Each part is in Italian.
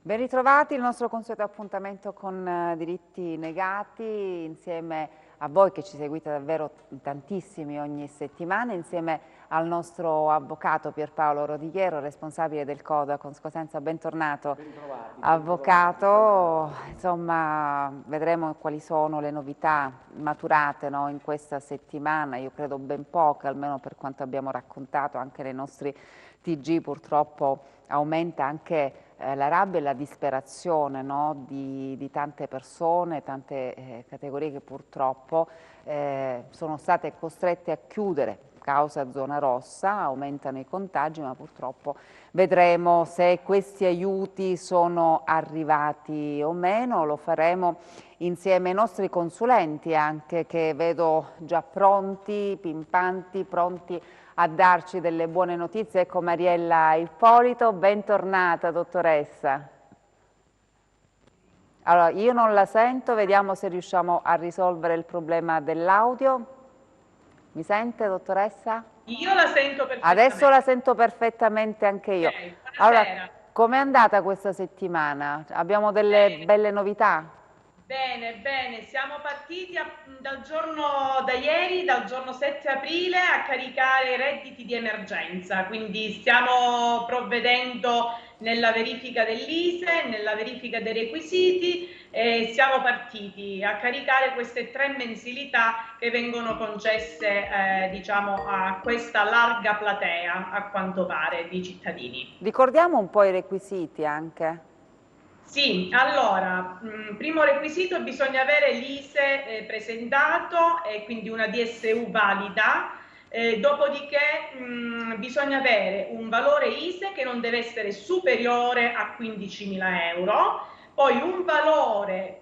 Ben ritrovati, il nostro consueto appuntamento con Diritti Negati, insieme a voi che ci seguite davvero tantissimi ogni settimana, insieme al nostro avvocato Pierpaolo Rodigliero, responsabile del Codacons Cosenza. Bentornato, avvocato. Insomma, vedremo quali sono le novità maturate, no, in questa settimana. Io credo ben poche, almeno per quanto abbiamo raccontato anche nei nostri TG. Purtroppo aumenta anche la rabbia e la disperazione, no, di tante persone, tante categorie che purtroppo sono state costrette a chiudere causa zona rossa. Aumentano i contagi, ma purtroppo vedremo se questi aiuti sono arrivati o meno. Lo faremo insieme ai nostri consulenti anche, che vedo già pronti, pimpanti, pronti a darci delle buone notizie. Ecco Mariella Ippolito, bentornata dottoressa. Allora, io non la sento, vediamo se riusciamo a risolvere il problema dell'audio. Mi sente, dottoressa? Io la sento Adesso perfettamente. la sento perfettamente anche io. Ok, Allora, buonasera. com'è andata questa settimana? Abbiamo delle Bene, belle novità? bene, bene. Siamo partiti da ieri, dal giorno 7 aprile, a caricare i redditi di emergenza. Quindi stiamo provvedendo nella verifica dell'ISEE, nella verifica dei requisiti e siamo partiti a caricare queste 3 mensilità che vengono concesse, diciamo, a questa larga platea, a quanto pare, di cittadini. Ricordiamo un po' i requisiti anche. Sì, allora, primo requisito, bisogna avere l'ISEE presentato e quindi una DSU valida. Dopodiché bisogna avere un valore ISEE che non deve essere superiore a 15.000 euro, poi un valore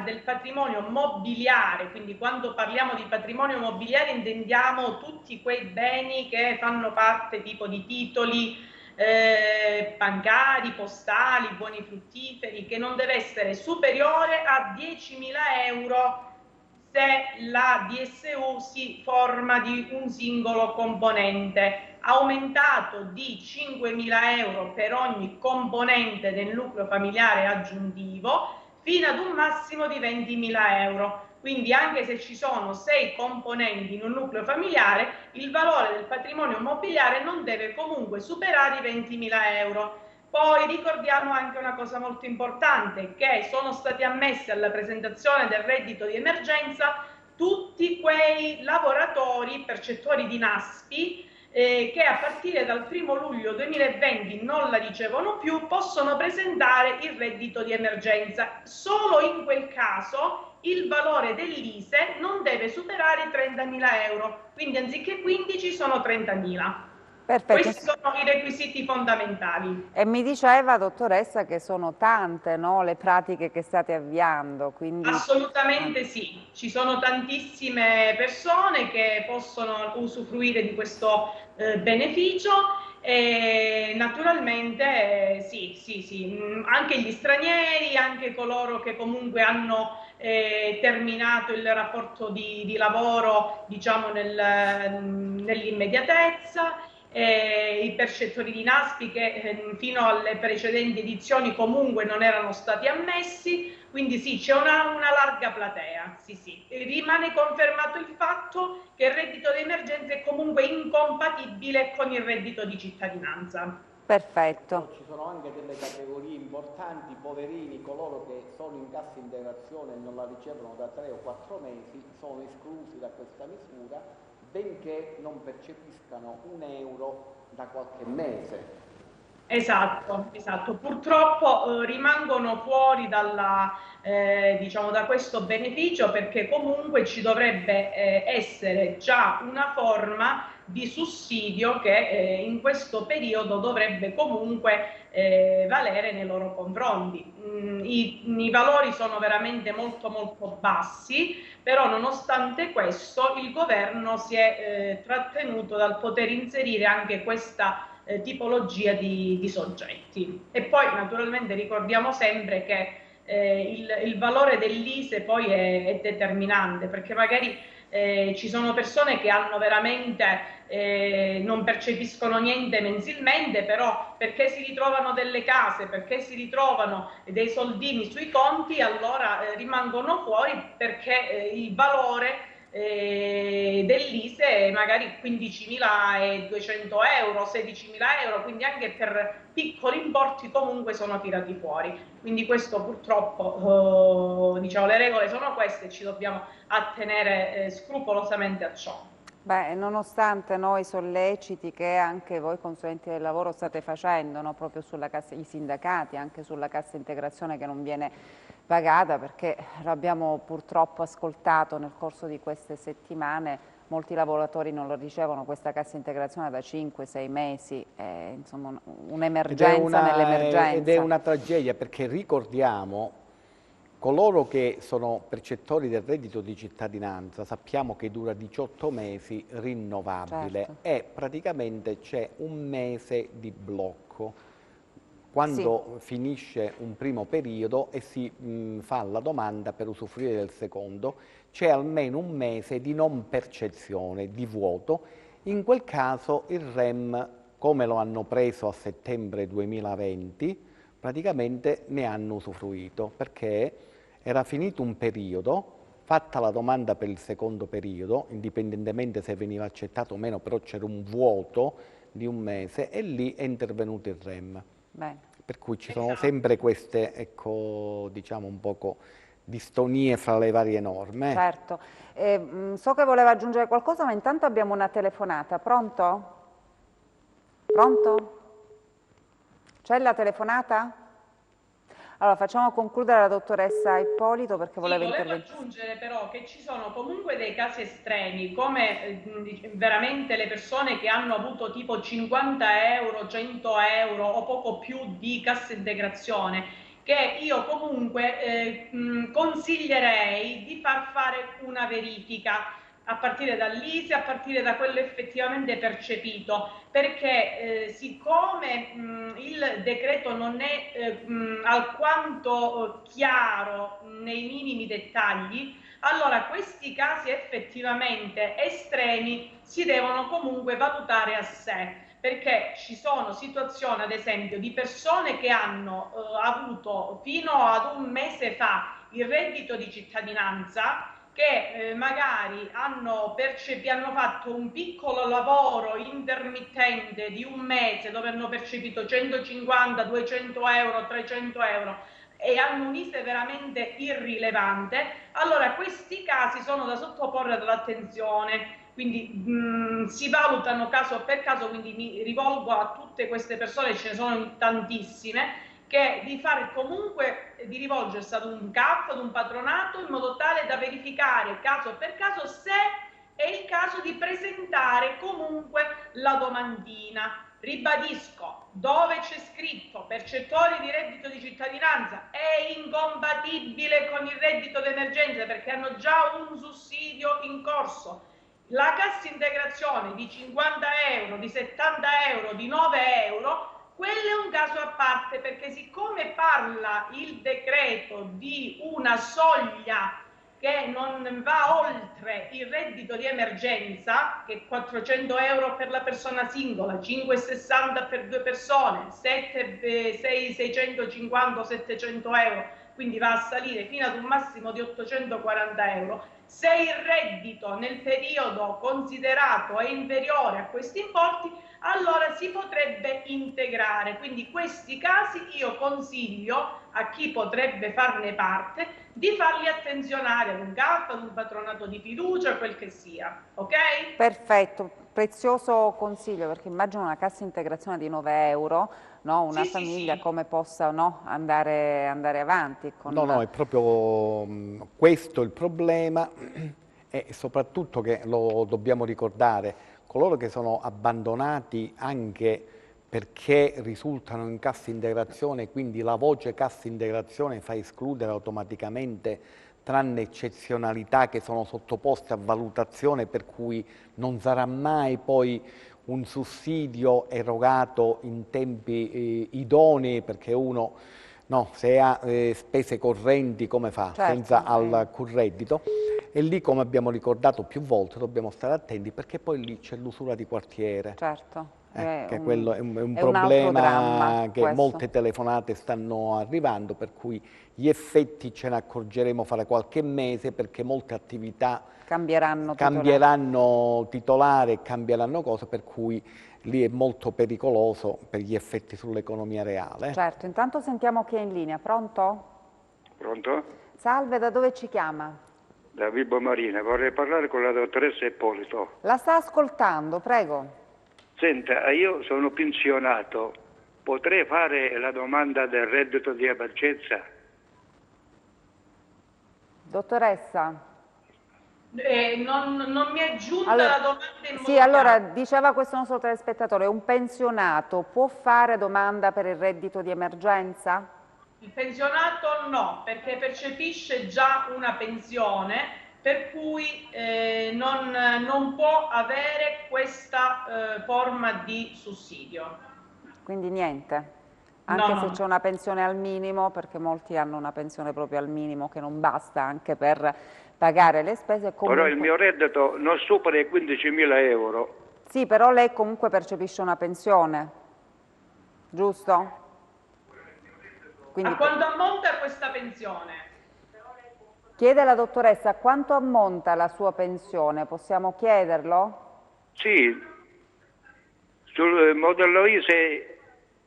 del patrimonio mobiliare. Quindi quando parliamo di patrimonio mobiliare intendiamo tutti quei beni che fanno parte tipo di titoli bancari, postali, buoni fruttiferi, che non deve essere superiore a 10.000 euro se la DSU si forma di un singolo componente, aumentato di 5.000 euro per ogni componente del nucleo familiare aggiuntivo, fino ad un massimo di 20.000 euro. Quindi anche se ci sono 6 componenti in un nucleo familiare, il valore del patrimonio immobiliare non deve comunque superare i 20.000 euro. Poi ricordiamo anche una cosa molto importante, che sono stati ammessi alla presentazione del reddito di emergenza tutti quei lavoratori percettori di NASPI che a partire dal 1° luglio 2020 non la ricevono più, possono presentare il reddito di emergenza. Solo in quel caso il valore dell'ISEE non deve superare i 30.000 euro, quindi anziché 15 sono 30.000. Perfetto. Questi sono i requisiti fondamentali. E mi diceva, dottoressa, che sono tante, no, le pratiche che state avviando, quindi Assolutamente sì, ci sono tantissime persone che possono usufruire di questo beneficio e naturalmente sì, sì, sì, anche gli stranieri, anche coloro che comunque hanno terminato il rapporto di lavoro, diciamo, nell'immediatezza, i percettori di NASPI che fino alle precedenti edizioni comunque non erano stati ammessi. Quindi sì, c'è una larga platea, sì, sì. Rimane confermato il fatto che il reddito di emergenza è comunque incompatibile con il reddito di cittadinanza. perfetto. Però ci sono anche delle categorie importanti, poverini, coloro che sono in cassa integrazione e non la ricevono da 3 o 4 mesi, sono esclusi da questa misura, benché non percepiscano un euro da qualche mese. Esatto, esatto. Purtroppo rimangono fuori diciamo, da questo beneficio, perché comunque ci dovrebbe essere già una forma di sussidio che in questo periodo dovrebbe comunque valere nei loro confronti. I valori sono veramente molto molto bassi, però nonostante questo il governo si è trattenuto dal poter inserire anche questa tipologia di soggetti. E poi naturalmente ricordiamo sempre che il valore dell'ISEE poi è determinante, perché magari ci sono persone che hanno veramente non percepiscono niente mensilmente, però perché si ritrovano delle case, perché si ritrovano dei soldini sui conti, allora rimangono fuori perché il valore dell'ISE è magari 15.200 euro, 16.000 euro, quindi anche per piccoli importi comunque sono tirati fuori. Quindi questo purtroppo, diciamo, le regole sono queste e ci dobbiamo attenere scrupolosamente a ciò. Beh, nonostante noi solleciti che anche voi consulenti del lavoro state facendo, no? Proprio sulla cassa, i sindacati, anche sulla cassa integrazione che non viene pagata, perché l'abbiamo purtroppo ascoltato nel corso di queste settimane, molti lavoratori non lo ricevono questa cassa integrazione da 5-6 mesi, insomma un'emergenza nell'emergenza. Ed è una tragedia, perché ricordiamo, coloro che sono percettori del reddito di cittadinanza, sappiamo che dura 18 mesi rinnovabile, certo, e praticamente c'è un mese di blocco quando finisce un primo periodo e si fa la domanda per usufruire del secondo. C'è almeno un mese di non percezione, di vuoto. In quel caso il REM, come lo hanno preso a settembre 2020, praticamente ne hanno usufruito, perché era finito un periodo, fatta la domanda per il secondo periodo, indipendentemente se veniva accettato o meno, però c'era un vuoto di un mese e lì è intervenuto il REM. Bene. Per cui ci sono sempre queste, ecco, diciamo un poco distonie fra le varie norme. Certo. So che voleva aggiungere qualcosa, ma intanto abbiamo una telefonata. Pronto? Pronto? C'è la telefonata? Allora, facciamo concludere la dottoressa Ippolito perché voleva intervenire. Volevo aggiungere però che ci sono comunque dei casi estremi, come veramente le persone che hanno avuto tipo 50 euro, 100 euro o poco più di cassa integrazione, che io comunque consiglierei di far fare una verifica a partire dall'ISEE, a partire da quello effettivamente percepito, perché siccome il decreto non è alquanto chiaro nei minimi dettagli, allora questi casi effettivamente estremi si devono comunque valutare a sé, perché ci sono situazioni, ad esempio, di persone che hanno avuto fino ad un mese fa il reddito di cittadinanza, che magari hanno fatto un piccolo lavoro intermittente di un mese dove hanno percepito 150, 200 euro, 300 euro e hanno un ISEE veramente irrilevante, allora questi casi sono da sottoporre all'attenzione. Quindi si valutano caso per caso, quindi mi rivolgo a tutte queste persone, ce ne sono tantissime, che di fare comunque, di rivolgersi ad un CAF, ad un patronato, in modo tale da verificare caso per caso se è il caso di presentare comunque la domandina. Ribadisco, dove c'è scritto percettori di reddito di cittadinanza è incompatibile con il reddito d'emergenza perché hanno già un sussidio in corso. La cassa integrazione di 50 euro, di 70 euro, di 9 euro, quello è un caso a parte, perché siccome parla il decreto di una soglia che non va oltre il reddito di emergenza, che è 400 euro per la persona singola, 5,60 per due persone, 650 700 euro, quindi va a salire fino ad un massimo di 840 euro. Se il reddito nel periodo considerato è inferiore a questi importi, allora si potrebbe integrare. Quindi questi casi io consiglio a chi potrebbe farne parte di farli attenzionare ad un CAF, ad un patronato di fiducia, quel che sia, ok? Perfetto, prezioso consiglio, perché immagino una cassa integrazione di 9 euro, no? Una famiglia come possa andare avanti. No, è proprio questo il problema, e soprattutto che lo dobbiamo ricordare, coloro che sono abbandonati anche perché risultano in cassa integrazione, quindi la voce cassa integrazione fa escludere automaticamente, tranne eccezionalità che sono sottoposte a valutazione, per cui non sarà mai poi un sussidio erogato in tempi idonei, perché uno, no, se ha spese correnti come fa, senza alcun reddito. e lì, come abbiamo ricordato più volte, dobbiamo stare attenti perché poi lì c'è l'usura di quartiere. Certo. Che quello è un è un altro problema dramma, che questo. molte telefonate stanno arrivando, per cui gli effetti ce ne accorgeremo fra qualche mese perché molte attività Cambieranno titolare e cambieranno cose, per cui lì è molto pericoloso per gli effetti sull'economia reale. Certo, intanto sentiamo chi è in linea. Pronto? Pronto? Salve, da dove ci chiama? Da Vibo Marina, vorrei parlare con la dottoressa Ippolito. La sta ascoltando, prego. Senta, io sono pensionato, potrei fare la domanda del reddito di emergenza? Dottoressa? Non mi è giunta Allora, la domanda in modo sì, allora chiaro. diceva questo nostro telespettatore, un pensionato può fare domanda per il reddito di emergenza? Il pensionato no, perché percepisce già una pensione, per cui non può avere questa forma di sussidio. Quindi niente, anche se No. c'è una pensione al minimo, perché molti hanno una pensione proprio al minimo che non basta anche per pagare le spese. Comunque... Però il mio reddito non supera i 15.000 euro. Sì, però lei comunque percepisce una pensione, giusto? Quindi... A quanto ammonta questa pensione? Chiede alla dottoressa a quanto ammonta la sua pensione, possiamo chiederlo? Sì, sul modello ISE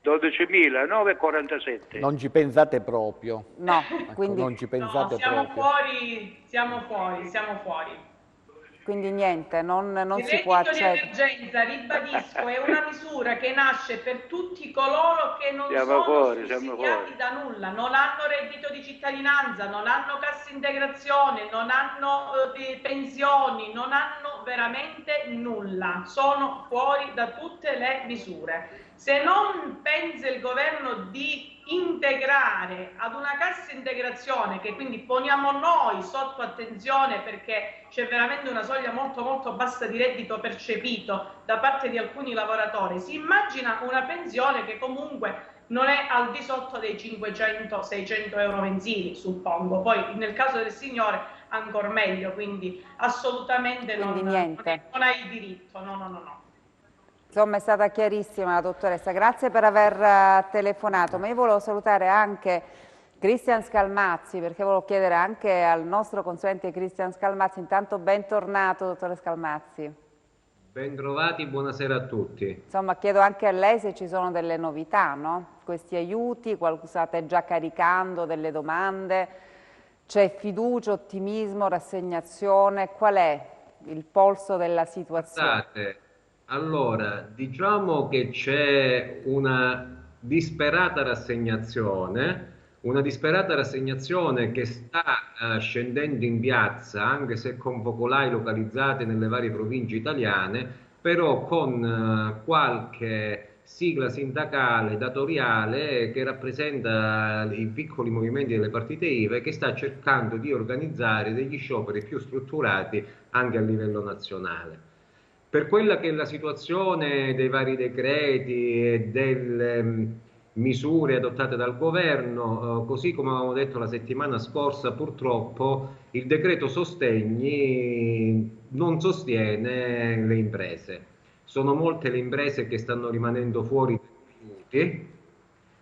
12.947. Non ci pensate proprio. No, Ecco, quindi... non ci pensate proprio. Siamo fuori. Quindi niente, non si Il può reddito di accedere. emergenza, ribadisco, è una misura che nasce per tutti coloro che non Siamo sono fuori. sussidiati da nulla, non hanno reddito di cittadinanza, non hanno cassa integrazione, non hanno pensioni, non hanno veramente nulla, sono fuori da tutte le misure. Se non pensa il governo di integrare ad una cassa integrazione, che quindi poniamo noi sotto attenzione perché c'è veramente una soglia molto bassa di reddito percepito da parte di alcuni lavoratori, si immagina una pensione che comunque non è al di sotto dei 500-600 euro mensili, suppongo. Poi nel caso del signore ancora meglio, quindi assolutamente Quindi niente. non hai il diritto, no. Insomma, è stata chiarissima la dottoressa, grazie per aver telefonato, ma io volevo salutare anche Cristian Scalmazzi, perché volevo chiedere anche al nostro consulente Cristian Scalmazzi, intanto bentornato dottore Scalmazzi. Bentrovati, buonasera a tutti. Insomma, chiedo anche a lei se ci sono delle novità, no? Questi aiuti, state già caricando delle domande, c'è fiducia, ottimismo, rassegnazione, qual è il polso della situazione? Guardate, allora, diciamo che c'è una disperata rassegnazione che sta scendendo in piazza, anche se con focolai localizzati nelle varie province italiane, però con qualche sigla sindacale, datoriale, che rappresenta i piccoli movimenti delle partite IVA e che sta cercando di organizzare degli scioperi più strutturati anche a livello nazionale. Per quella che è la situazione dei vari decreti e delle misure adottate dal governo, così come avevamo detto la settimana scorsa, purtroppo il decreto sostegni non sostiene le imprese. Sono molte le imprese che stanno rimanendo fuori dai aiuti,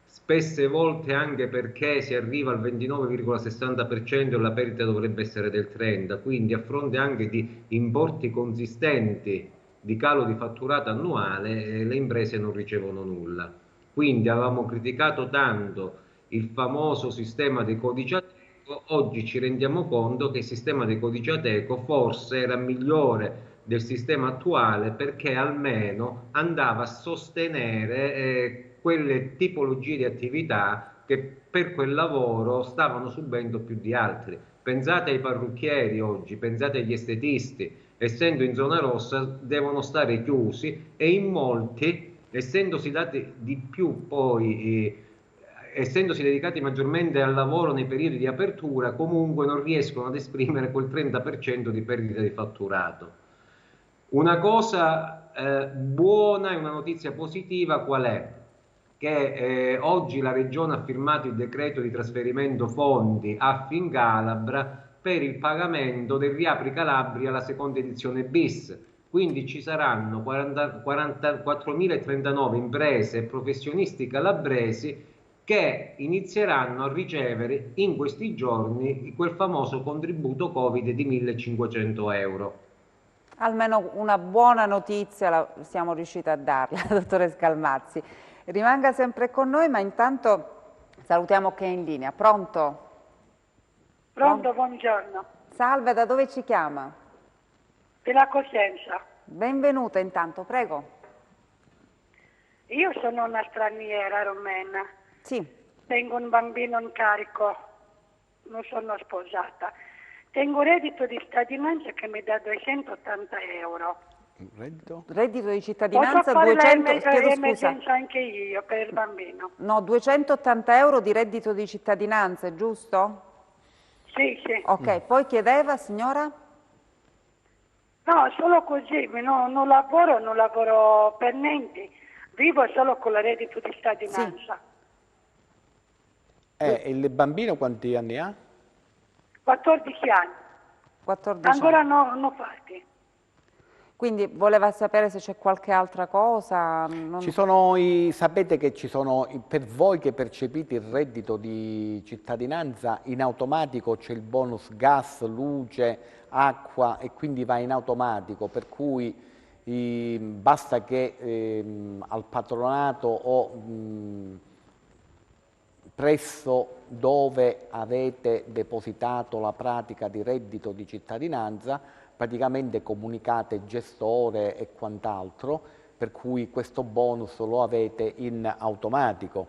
spesse volte anche perché si arriva al 29,60% e la perdita dovrebbe essere del 30%, quindi a fronte anche di importi consistenti di calo di fatturato annuale, le imprese non ricevono nulla. Quindi avevamo criticato tanto il famoso sistema dei codici Ateco, oggi ci rendiamo conto che il sistema dei codici Ateco forse era migliore del sistema attuale perché almeno andava a sostenere quelle tipologie di attività che per quel lavoro stavano subendo più di altri. Pensate ai parrucchieri oggi, pensate agli estetisti, essendo in zona rossa devono stare chiusi e in molti, essendosi dati di più poi, essendosi dedicati maggiormente al lavoro nei periodi di apertura, comunque non riescono ad esprimere quel 30% di perdita di fatturato. Una cosa buona e una notizia positiva qual è? Che oggi la Regione ha firmato il decreto di trasferimento fondi a Fincalabra per il pagamento del Riapri Calabria, la seconda edizione bis. Quindi ci saranno 44.039 imprese e professionisti calabresi che inizieranno a ricevere in questi giorni quel famoso contributo Covid di 1.500 euro. Almeno una buona notizia siamo riusciti a darla, dottore Scalmazzi. Rimanga sempre con noi, ma intanto salutiamo chi è in linea. Pronto? Pronto, buongiorno. Salve, da dove ci chiama? Della Cosenza. Benvenuta intanto, prego. Io sono una straniera rumena. Sì. Tengo un bambino in carico, non sono sposata. Tengo un reddito di cittadinanza che mi dà 280 euro. Reddito di cittadinanza, posso fare 200, chiedo l'emergenza scusa. anche io per il bambino. No, 280 euro di reddito di cittadinanza, è giusto? Sì, sì. Ok, poi chiedeva, signora? No, solo così, non lavoro per niente. Vivo solo con il reddito di cittadinanza. Sì. Il bambino quanti anni ha? 14 anni. 14 Ancora anni. non fatti. Quindi voleva sapere se c'è qualche altra cosa? Sapete che ci sono, per voi che percepite il reddito di cittadinanza, in automatico c'è il bonus gas, luce, acqua e quindi va in automatico, per cui basta che al patronato o presso dove avete depositato la pratica di reddito di cittadinanza, praticamente comunicate gestore e quant'altro, per cui questo bonus lo avete in automatico.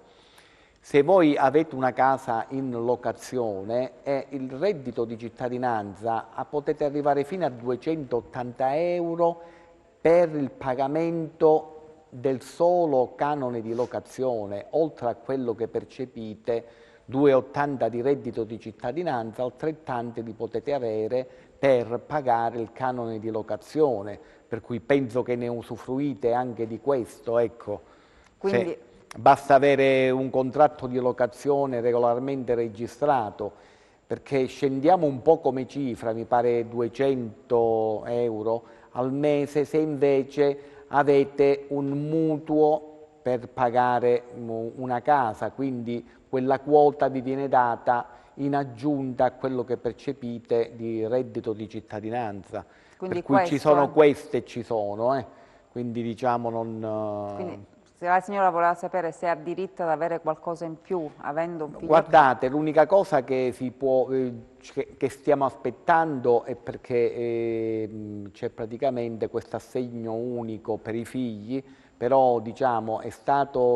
Se voi avete una casa in locazione e il reddito di cittadinanza potete arrivare fino a 280 euro per il pagamento del solo canone di locazione, oltre a quello che percepite, 2,80 di reddito di cittadinanza, altrettanti li potete avere per pagare il canone di locazione, per cui penso che ne usufruite anche di questo, ecco. Quindi Basta avere un contratto di locazione regolarmente registrato, perché scendiamo un po' come cifra, mi pare 200 euro al mese, se invece avete un mutuo per pagare una casa, quindi quella quota vi viene data in aggiunta a quello che percepite di reddito di cittadinanza. Quindi per cui questo ci sono queste e ci sono, quindi diciamo non... Quindi, se la signora voleva sapere se ha diritto ad avere qualcosa in più, avendo un figlio... Guardate, l'unica cosa che che stiamo aspettando è perché c'è praticamente questo assegno unico per i figli, però diciamo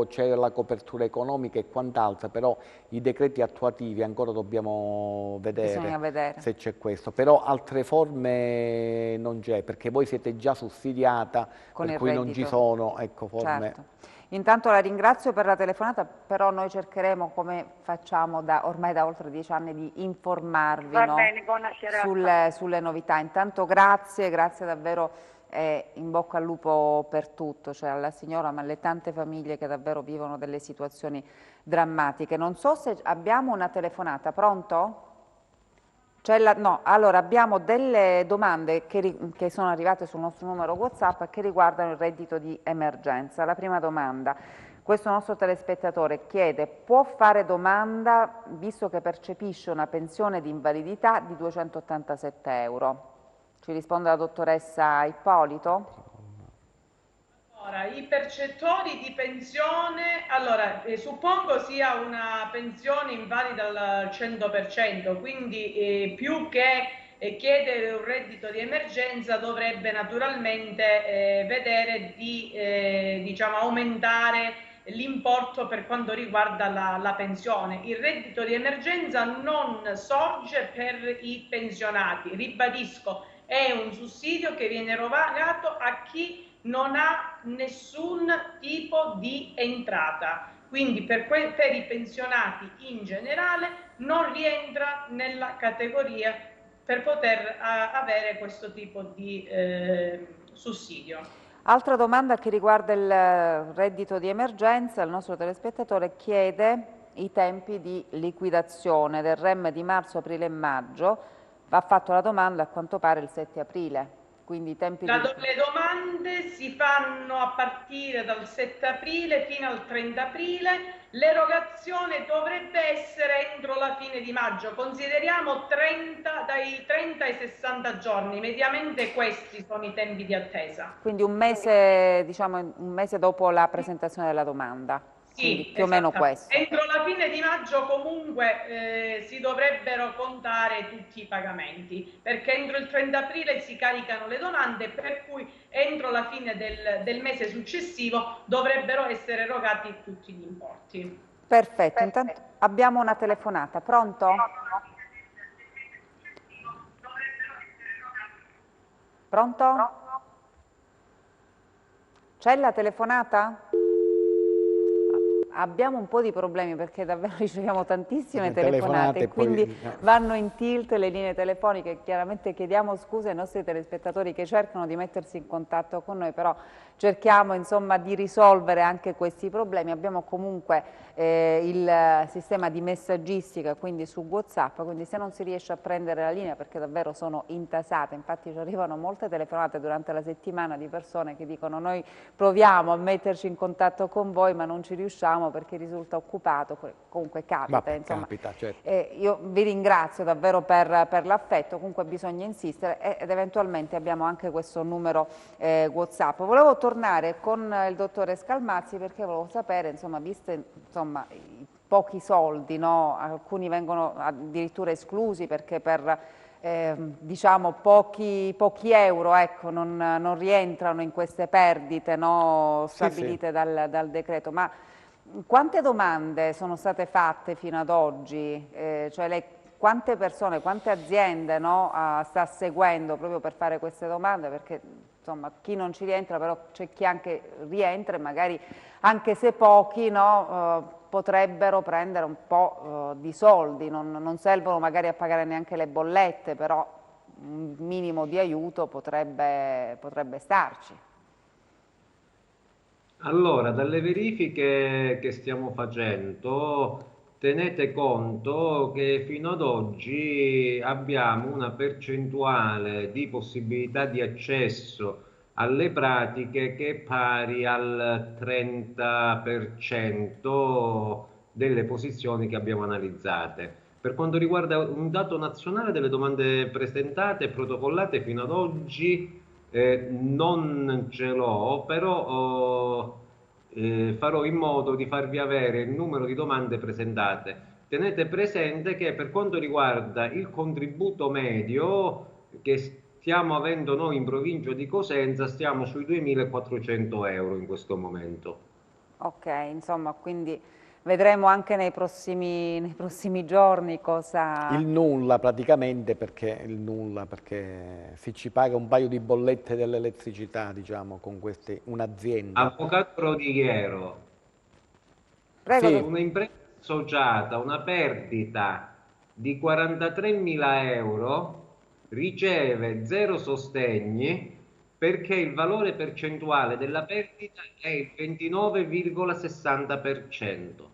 c'è la copertura economica e quant'altro, però i decreti attuativi ancora dobbiamo vedere se c'è questo, però altre forme non c'è, perché voi siete già sussidiata, per cui non ci sono forme. Certo. Intanto la ringrazio per la telefonata, però noi cercheremo, come facciamo ormai da oltre 10 anni, di informarvi bene, buonasera. sulle novità. Intanto grazie davvero, in bocca al lupo per tutto, cioè alla signora, ma alle tante famiglie che davvero vivono delle situazioni drammatiche. Non so se abbiamo una telefonata, pronto? No, allora abbiamo delle domande che sono arrivate sul nostro numero WhatsApp che riguardano il reddito di emergenza. La prima domanda, questo nostro telespettatore chiede: può fare domanda visto che percepisce una pensione di invalidità di 287 euro? Ci risponde la dottoressa Ippolito? Allora, i percettori di pensione, suppongo sia una pensione invalida al 100%, quindi più che chiedere un reddito di emergenza dovrebbe naturalmente vedere di aumentare l'importo per quanto riguarda la pensione. Il reddito di emergenza non sorge per i pensionati, ribadisco, è un sussidio che viene erogato a chi non ha nessun tipo di entrata, quindi per i pensionati in generale non rientra nella categoria per poter avere questo tipo di sussidio. Altra domanda che riguarda il reddito di emergenza, il nostro telespettatore chiede i tempi di liquidazione del REM di marzo, aprile e maggio, va fatto la domanda a quanto pare il 7 aprile, quindi i tempi Le domande si fanno a partire dal 7 aprile fino al 30 aprile, l'erogazione dovrebbe essere entro la fine di maggio, consideriamo dai 30 ai 60 giorni, mediamente questi sono i tempi di attesa. Quindi un mese, diciamo, un mese dopo la presentazione della domanda. Sì, più o meno questo. Entro la fine di maggio comunque si dovrebbero contare tutti i pagamenti, perché entro il 30 aprile si caricano le domande, per cui entro la fine del mese successivo dovrebbero essere erogati tutti gli importi. Perfetto, intanto abbiamo una telefonata, pronto? Pronto? C'è la telefonata? Abbiamo un po' di problemi perché davvero riceviamo tantissime telefonate e quindi vanno in tilt le linee telefoniche. Chiaramente chiediamo scusa ai nostri telespettatori che cercano di mettersi in contatto con noi, però cerchiamo insomma di risolvere anche questi problemi. Abbiamo comunque il sistema di messaggistica, quindi su WhatsApp, quindi se non si riesce a prendere la linea perché davvero sono intasate, infatti ci arrivano molte telefonate durante la settimana di persone che dicono noi proviamo a metterci in contatto con voi ma non ci riusciamo perché risulta occupato, comunque capita. Insomma. Capita, certo. Io vi ringrazio davvero per l'affetto, comunque bisogna insistere ed eventualmente abbiamo anche questo numero WhatsApp. Volevo tornare con il dottore Scalmazzi perché volevo sapere, insomma, viste insomma, i pochi soldi, no? Alcuni vengono addirittura esclusi perché per diciamo pochi euro ecco, non rientrano in queste perdite, no? Stabilite sì. Dal decreto, ma quante domande sono state fatte fino ad oggi? Cioè lei quante persone, quante aziende no, sta seguendo proprio per fare queste domande? Perché insomma chi non ci rientra, però c'è chi anche rientra e magari anche se pochi no, potrebbero prendere un po' di soldi, non servono magari a pagare neanche le bollette, però un minimo di aiuto potrebbe starci. Allora, dalle verifiche che stiamo facendo, tenete conto che fino ad oggi abbiamo una percentuale di possibilità di accesso alle pratiche che è pari al 30% delle posizioni che abbiamo analizzate. Per quanto riguarda un dato nazionale delle domande presentate e protocollate fino ad oggi, non ce l'ho, però farò in modo di farvi avere il numero di domande presentate. Tenete presente che per quanto riguarda il contributo medio che stiamo avendo noi in provincia di Cosenza, stiamo sui 2.400 euro in questo momento. Ok, insomma, quindi vedremo anche nei prossimi giorni cosa... Il nulla praticamente, perché si ci paga un paio di bollette dell'elettricità, diciamo, con un'azienda. Avvocato Rodighiero, prego. Sì. Un'impresa associata, una perdita di 43.000 euro, riceve 0 sostegni perché il valore percentuale della perdita è il 29,60%.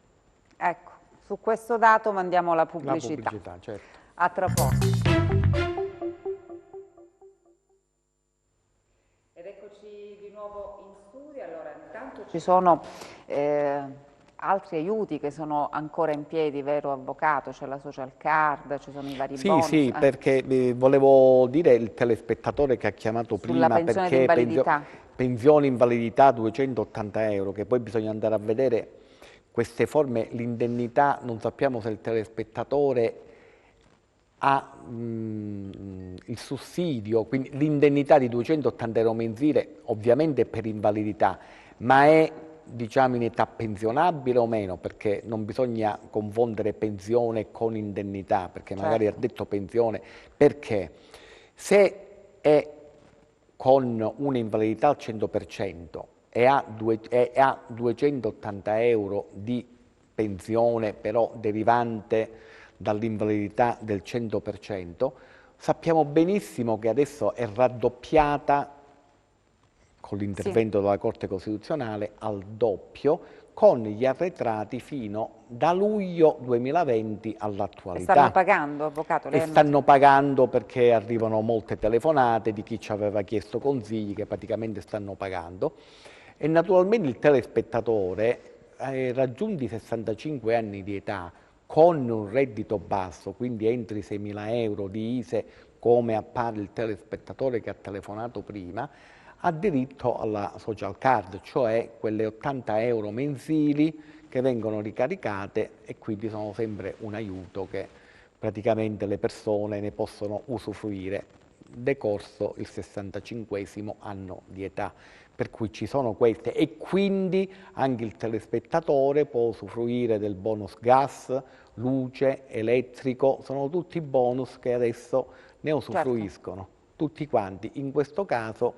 Ecco, su questo dato mandiamo la pubblicità. Certo. A tra poco. Ed eccoci di nuovo in studio. Allora, intanto ci sono altri aiuti che sono ancora in piedi, vero avvocato? C'è la social card, ci sono i vari bonus. Sì, perché volevo dire il telespettatore che ha chiamato sulla prima pensione perché di invalidità. Pensione invalidità 280 euro, che poi bisogna andare a vedere queste forme, l'indennità, non sappiamo se il telespettatore ha il sussidio, quindi l'indennità di 280 euro mensile ovviamente è per invalidità, ma è diciamo in età pensionabile o meno, perché non bisogna confondere pensione con indennità, perché magari ha detto pensione, perché se è con un'invalidità al 100% e ha 280 euro di pensione però derivante dall'invalidità del 100%, sappiamo benissimo che adesso è raddoppiata con l'intervento della Corte Costituzionale al doppio, con gli arretrati fino da luglio 2020 all'attualità. Stanno pagando, avvocato? E stanno pagando perché arrivano molte telefonate di chi ci aveva chiesto consigli, che praticamente stanno pagando. E naturalmente il telespettatore, raggiunti i 65 anni di età, con un reddito basso, quindi entri i 6.000 euro di ISEE, come appare il telespettatore che ha telefonato prima, ha diritto alla social card, cioè quelle 80 euro mensili che vengono ricaricate e quindi sono sempre un aiuto che praticamente le persone ne possono usufruire decorso il 65esimo anno di età. Per cui ci sono queste e quindi anche il telespettatore può usufruire del bonus gas, luce, elettrico, sono tutti bonus che adesso ne usufruiscono, tutti quanti. In questo caso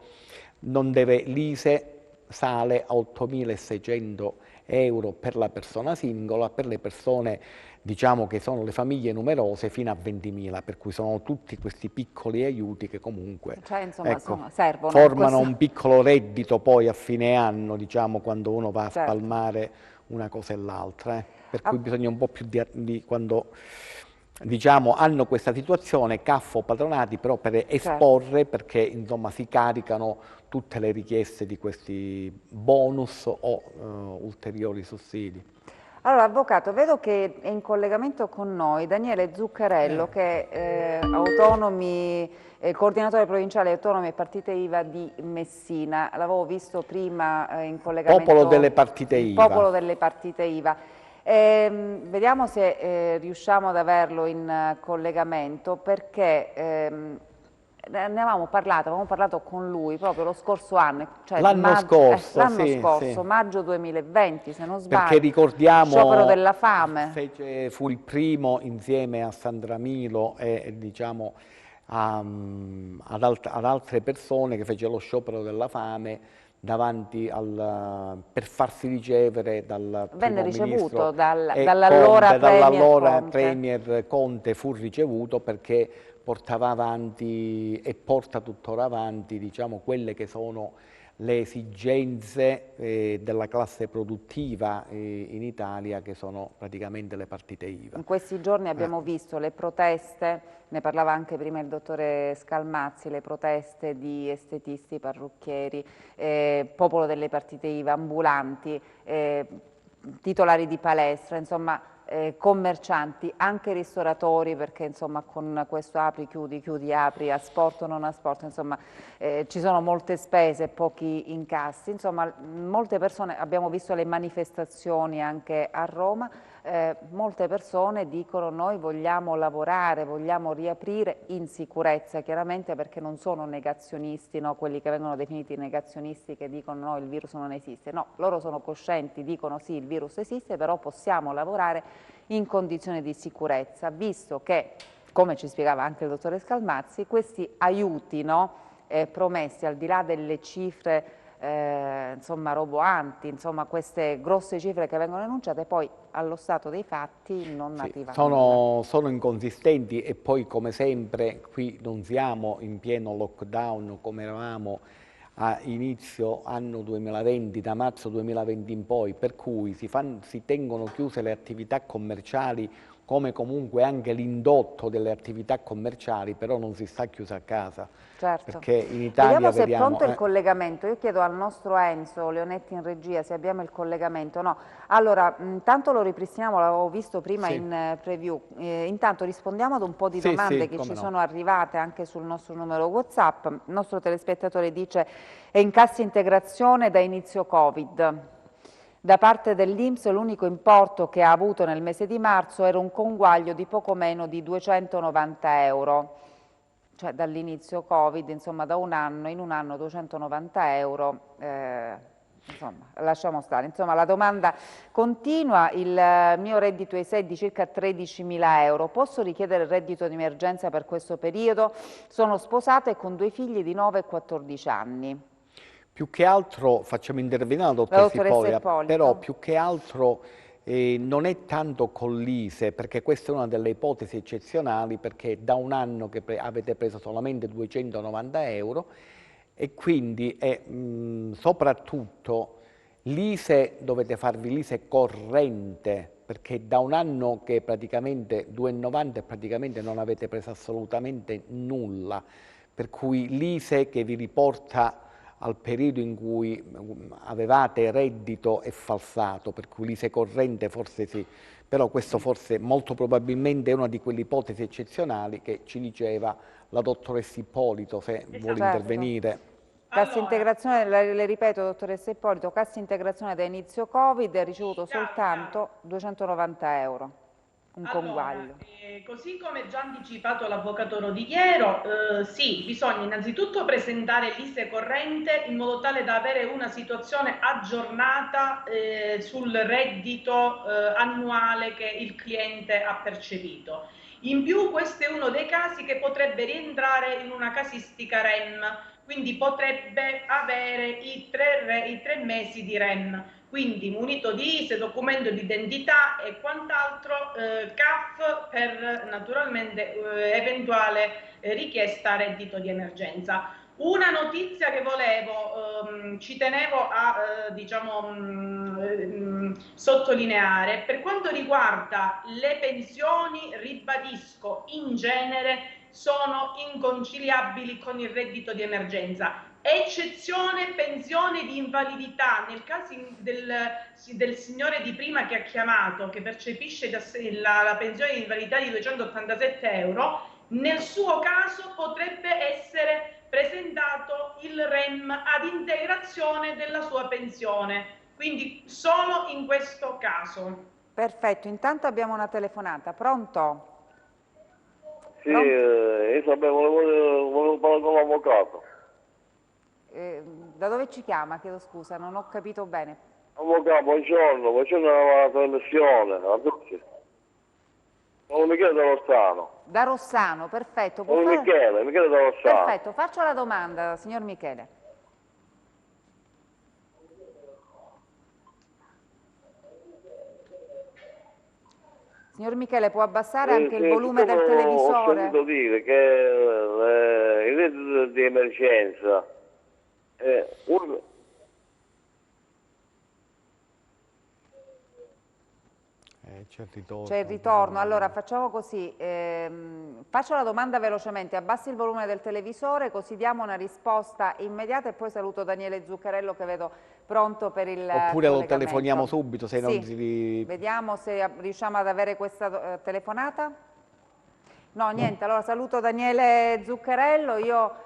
non deve, l'ISEE sale a 8.600 euro per la persona singola, per le persone diciamo che sono le famiglie numerose fino a 20.000, per cui sono tutti questi piccoli aiuti che comunque insomma, servono. Formano un piccolo reddito poi a fine anno, diciamo, quando uno va a spalmare una cosa e l'altra. Per cui bisogna un po' più di quando diciamo hanno questa situazione, CAF o patronati, però per esporre, perché insomma si caricano tutte le richieste di questi bonus o ulteriori sussidi. Allora, avvocato, vedo che è in collegamento con noi Daniele Zuccarello, che è coordinatore provinciale autonomi e partite IVA di Messina. L'avevo visto prima in collegamento. Popolo delle partite IVA. Popolo delle partite IVA. Vediamo se riusciamo ad averlo in collegamento, perché ne avevamo parlato con lui proprio lo scorso anno, cioè l'anno scorso, maggio 2020 se non sbaglio, perché ricordiamo sciopero della fame. Fu il primo insieme a Sandra Milo e diciamo ad altre persone che fece lo sciopero della fame davanti per farsi ricevere dal Venne ricevuto ministro dall'allora Premier Conte, fu ricevuto perché portava avanti e porta tuttora avanti, diciamo, quelle che sono le esigenze della classe produttiva in Italia, che sono praticamente le partite IVA. In questi giorni abbiamo visto le proteste, ne parlava anche prima il dottore Scalmazzi, le proteste di estetisti, parrucchieri, popolo delle partite IVA, ambulanti, titolari di palestra, insomma commercianti, anche ristoratori, perché insomma con questo apri, chiudi, apri, asporto, non asporto, insomma ci sono molte spese, pochi incassi, insomma molte persone, abbiamo visto le manifestazioni anche a Roma, molte persone dicono noi vogliamo lavorare, vogliamo riaprire in sicurezza, chiaramente, perché non sono negazionisti, no? Quelli che vengono definiti negazionisti che dicono no, il virus non esiste, no, loro sono coscienti, dicono sì, il virus esiste, però possiamo lavorare in condizioni di sicurezza, visto che, come ci spiegava anche il dottore Scalmazzi, questi aiuti, no, promessi, al di là delle cifre insomma roboanti, insomma queste grosse cifre che vengono enunciate, poi allo stato dei fatti non arrivano. Sono inconsistenti e poi, come sempre, qui non siamo in pieno lockdown come eravamo a inizio anno 2020, da marzo 2020 in poi, per cui si tengono chiuse le attività commerciali, come comunque anche l'indotto delle attività commerciali, però non si sta chiuso a casa. Certo. Perché in Italia vediamo se è pronto il collegamento. Io chiedo al nostro Enzo Leonetti in regia se abbiamo il collegamento. No. Allora, intanto lo ripristiniamo, l'avevo visto prima in preview. Intanto rispondiamo ad un po' di domande che ci sono arrivate anche sul nostro numero WhatsApp. Il nostro telespettatore dice: è in cassa integrazione da inizio Covid. Da parte dell'INPS l'unico importo che ha avuto nel mese di marzo era un conguaglio di poco meno di 290 euro, cioè dall'inizio Covid, insomma in un anno 290 euro, insomma lasciamo stare. Insomma la domanda continua, il mio reddito ISEE è di circa 13.000 euro, posso richiedere il reddito di emergenza per questo periodo? Sono sposata e con 2 figli di 9 e 14 anni. Più che altro facciamo intervenire la dottoressa Ippolito, però più che altro non è tanto con l'ISEE, perché questa è una delle ipotesi eccezionali, perché da un anno che avete preso solamente 290 euro e quindi soprattutto L'ISEE dovete farvi l'ISEE corrente, perché da un anno che praticamente 2,90 e praticamente non avete preso assolutamente nulla, per cui l'ISEE che vi riporta al periodo in cui avevate reddito è falsato, per cui l'ISEE corrente forse sì, però questo forse molto probabilmente è una di quelle ipotesi eccezionali che ci diceva la dottoressa Ippolito, se vuole intervenire. Cassa integrazione, le ripeto dottoressa Ippolito, cassa integrazione da inizio Covid, ha ricevuto soltanto 290 euro, un conguaglio. Così come già anticipato l'avvocato Rodigliero, sì, bisogna innanzitutto presentare l'ISEE corrente in modo tale da avere una situazione aggiornata sul reddito annuale che il cliente ha percepito. In più questo è uno dei casi che potrebbe rientrare in una casistica REM, quindi potrebbe avere i tre mesi di REM, quindi munito di ISEE, documento di identità e quant'altro, CAF per naturalmente eventuale richiesta reddito di emergenza. Una notizia che volevo, ci tenevo a sottolineare, per quanto riguarda le pensioni, ribadisco, in genere sono inconciliabili con il reddito di emergenza, eccezione pensione di invalidità. Nel caso del signore di prima che ha chiamato, che percepisce la pensione di invalidità di 287 euro, nel suo caso potrebbe essere presentato il REM ad integrazione della sua pensione, quindi solo in questo caso. Perfetto, intanto abbiamo una telefonata. Pronto? Sì, io volevo parlare con l'avvocato. Da dove ci chiama? Chiedo scusa, non ho capito bene. Avvocato, buongiorno alla trasmissione, a tutti. Sono Michele da Rossano. Da Rossano, perfetto. Michele da Rossano. Perfetto, faccio la domanda, signor Michele. Signor Michele, può abbassare anche il volume del televisore? Ho sentito dire che il reddito di emergenza c'è il ritorno. Allora facciamo così, faccio la domanda velocemente, abbassi il volume del televisore così diamo una risposta immediata e poi saluto Daniele Zuccarello che vedo pronto per il oppure lo telefoniamo subito se sì. non si... Vediamo se riusciamo ad avere questa telefonata. No, niente, allora saluto Daniele Zuccarello, io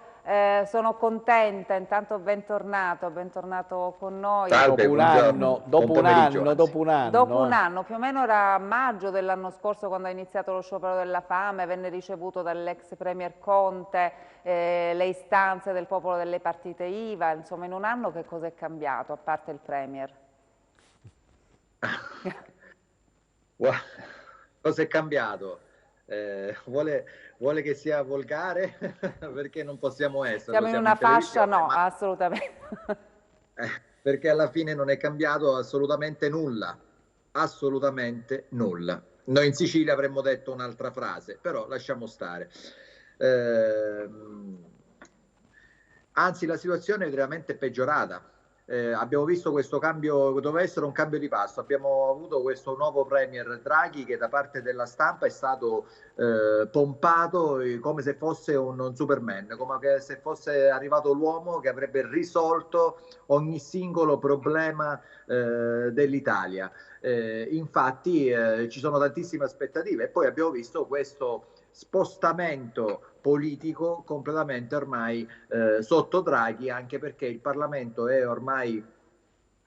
sono contenta, intanto bentornato con noi. Salve, dopo un anno, più o meno era a maggio dell'anno scorso quando ha iniziato lo sciopero della fame, venne ricevuto dall'ex Premier Conte le istanze del popolo delle partite IVA, insomma in un anno che cosa è cambiato a parte il Premier? Cosa è cambiato? Vuole che sia volgare? Perché non possiamo essere. Siamo in una fascia, no, assolutamente. Perché alla fine non è cambiato assolutamente nulla. Assolutamente nulla. Noi in Sicilia avremmo detto un'altra frase, però lasciamo stare. Anzi, la situazione è veramente peggiorata. Abbiamo visto questo cambio, doveva essere un cambio di passo, abbiamo avuto questo nuovo Premier Draghi che da parte della stampa è stato pompato come se fosse un Superman, come se fosse arrivato l'uomo che avrebbe risolto ogni singolo problema dell'Italia. Infatti ci sono tantissime aspettative e poi abbiamo visto questo spostamento politico completamente ormai sotto Draghi, anche perché il Parlamento è ormai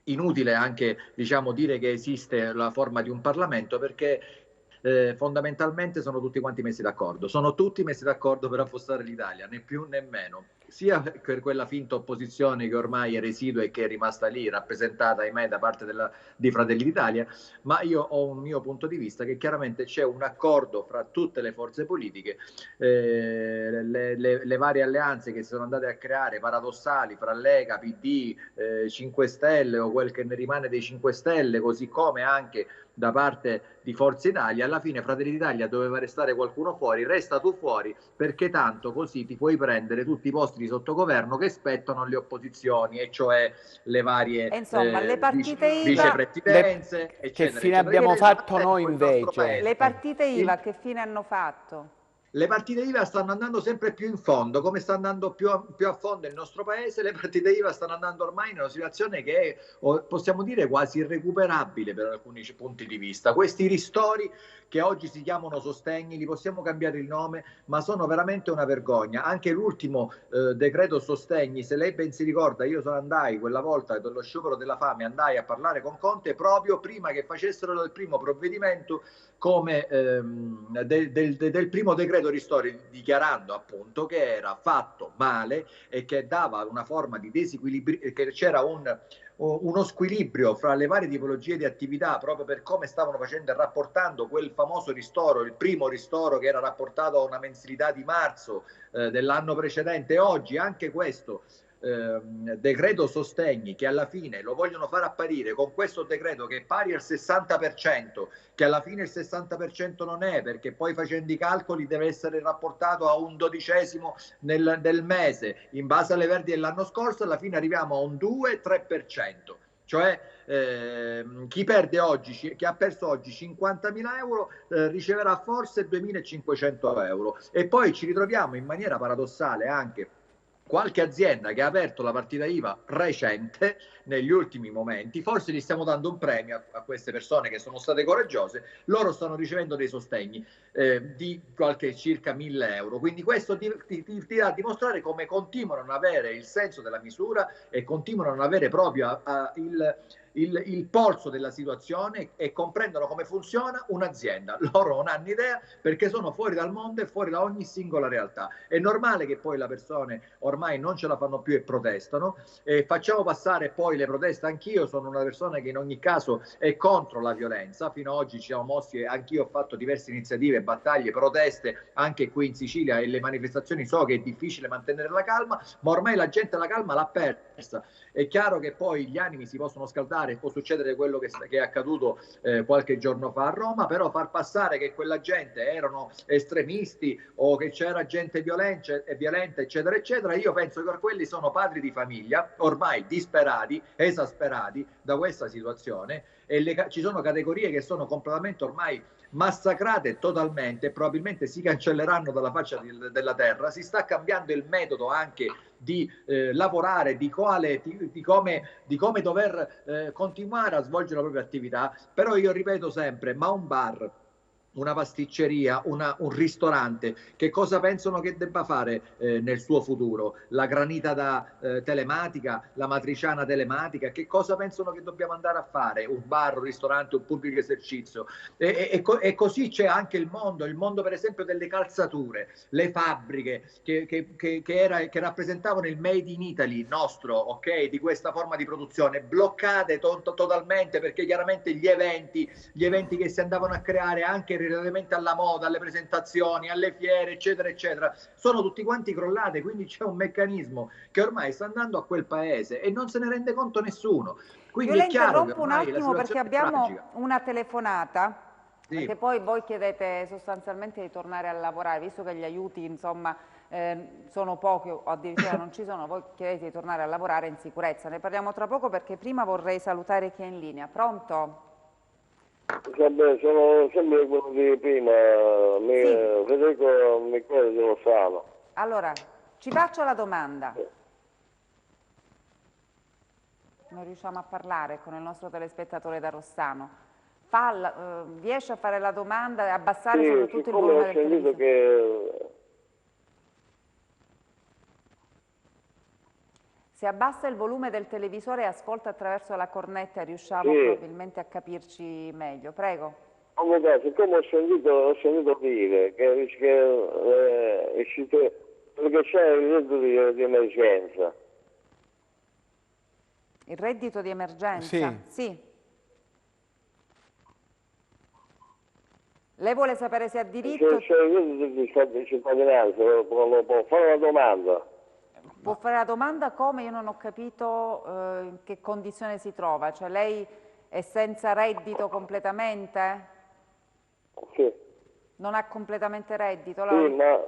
inutile anche dire che esiste la forma di un Parlamento, perché fondamentalmente sono tutti quanti messi d'accordo, per affossare l'Italia, né più né meno, sia per quella finta opposizione che ormai è residua e che è rimasta lì rappresentata ahimè da parte di Fratelli d'Italia, ma io ho un mio punto di vista che chiaramente c'è un accordo fra tutte le forze politiche, le varie alleanze che si sono andate a creare paradossali fra Lega, PD, 5 Stelle o quel che ne rimane dei 5 Stelle, così come anche da parte di Forza Italia. Alla fine Fratelli d'Italia doveva restare qualcuno fuori, resta tu fuori, perché tanto così ti puoi prendere tutti i posti di sottogoverno che spettano alle opposizioni, e cioè le varie insomma, le partite IVA, vicepresidenze, eccetera. Che fine abbiamo fatto noi invece? Le partite IVA che fine hanno fatto? Le partite IVA stanno andando sempre più in fondo, come sta andando più a fondo il nostro paese. Le partite IVA stanno andando ormai in una situazione che è, possiamo dire, quasi irrecuperabile per alcuni punti di vista. Questi ristori che oggi si chiamano sostegni, li possiamo cambiare il nome, ma sono veramente una vergogna. Anche l'ultimo decreto sostegni, se lei ben si ricorda, io andai quella volta dello sciopero della fame, andai a parlare con Conte proprio prima che facessero il primo provvedimento come del primo decreto ristori, dichiarando appunto che era fatto male e che dava una forma di disequilibrio, che c'era uno squilibrio fra le varie tipologie di attività, proprio per come stavano facendo e rapportando quel famoso ristoro, il primo ristoro che era rapportato a una mensilità di marzo dell'anno precedente. Oggi anche questo decreto sostegni, che alla fine lo vogliono far apparire con questo decreto che è pari al 60%, che alla fine il 60% non è, perché poi facendo i calcoli deve essere rapportato a un 12esimo del mese in base alle verdi dell'anno scorso, alla fine arriviamo a un 2-3%. Cioè chi perde oggi, chi ha perso oggi 50.000 euro riceverà forse 2.500 euro, e poi ci ritroviamo in maniera paradossale anche qualche azienda che ha aperto la partita IVA recente negli ultimi momenti. Forse gli stiamo dando un premio a queste persone che sono state coraggiose, loro stanno ricevendo dei sostegni di qualche circa 1.000 euro. Quindi questo ti dà a dimostrare come continuano a non avere il senso della misura e continuano a non avere proprio il polso della situazione e comprendono come funziona un'azienda. Loro non hanno idea, perché sono fuori dal mondo e fuori da ogni singola realtà. È normale che poi le persone ormai non ce la fanno più e protestano, e facciamo passare poi le proteste. Anch'io sono una persona che in ogni caso è contro la violenza, fino ad oggi ci siamo mossi, anch'io ho fatto diverse iniziative, battaglie, proteste anche qui in Sicilia, e le manifestazioni so che è difficile mantenere la calma, ma ormai la gente la calma l'ha persa. È chiaro che poi gli animi si possono scaldare, può succedere quello che è accaduto qualche giorno fa a Roma, però far passare che quella gente erano estremisti o che c'era gente violenta, eccetera, eccetera, io penso che quelli sono padri di famiglia, ormai disperati, esasperati da questa situazione, e ci sono categorie che sono completamente ormai massacrate totalmente, probabilmente si cancelleranno dalla faccia della terra. Si sta cambiando il metodo anche di lavorare, di come dover continuare a svolgere la propria attività. Però io ripeto sempre, ma un bar, una pasticceria, un ristorante, che cosa pensano che debba fare nel suo futuro? La granita da telematica, la matriciana telematica, che cosa pensano che dobbiamo andare a fare? Un bar, un ristorante, un pubblico esercizio? E così c'è anche il mondo per esempio delle calzature, le fabbriche che rappresentavano il made in Italy nostro, ok, di questa forma di produzione, bloccate totalmente, perché chiaramente gli eventi che si andavano a creare anche relativamente alla moda, alle presentazioni, alle fiere, eccetera, eccetera, sono tutti quanti crollate. Quindi c'è un meccanismo che ormai sta andando a quel paese e non se ne rende conto nessuno. Quindi io è chiaro che interrompo un attimo perché abbiamo una telefonata, sì, perché poi voi chiedete sostanzialmente di tornare a lavorare, visto che gli aiuti insomma sono pochi o addirittura non ci sono, voi chiedete di tornare a lavorare in sicurezza. Ne parliamo tra poco, perché prima vorrei salutare chi è in linea. Pronto? Sono sempre quello di prima, sì. Federico Michele di Rossano. Allora, ci faccio la domanda. Non riusciamo a parlare con il nostro telespettatore da Rossano. Riesce a fare la domanda e abbassare sì, soprattutto il volume del televisore? Che... Se abbassa il volume del televisore e ascolta attraverso la cornetta, riusciamo probabilmente a capirci meglio. Prego. Avvocato, siccome ho sentito dire che perché c'è il reddito di emergenza. Il reddito di emergenza? Sì. Lei vuole sapere se ha diritto... C'è il reddito di cittadinanza, può fare una domanda. Può fare la domanda come? Io non ho capito in che condizione si trova. Cioè lei è senza reddito completamente? Sì. Non ha completamente reddito? Sì, ma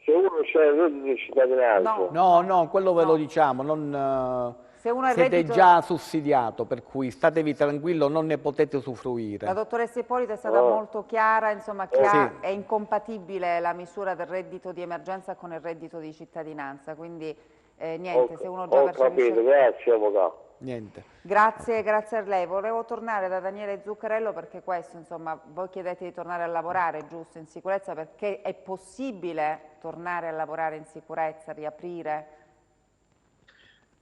se uno c'è il reddito di cittadinanza... No, quello ve lo diciamo, non... Se uno ha siete reddito... già sussidiato, per cui statevi tranquillo, non ne potete usufruire. La dottoressa Ippolito è stata molto chiara, insomma, che è incompatibile la misura del reddito di emergenza con il reddito di cittadinanza, quindi niente, se uno già percepisce... capito, grazie avvocato. Niente. Grazie a lei. Volevo tornare da Daniele Zuccarello perché questo, insomma, voi chiedete di tornare a lavorare, giusto, in sicurezza, perché è possibile tornare a lavorare in sicurezza, riaprire?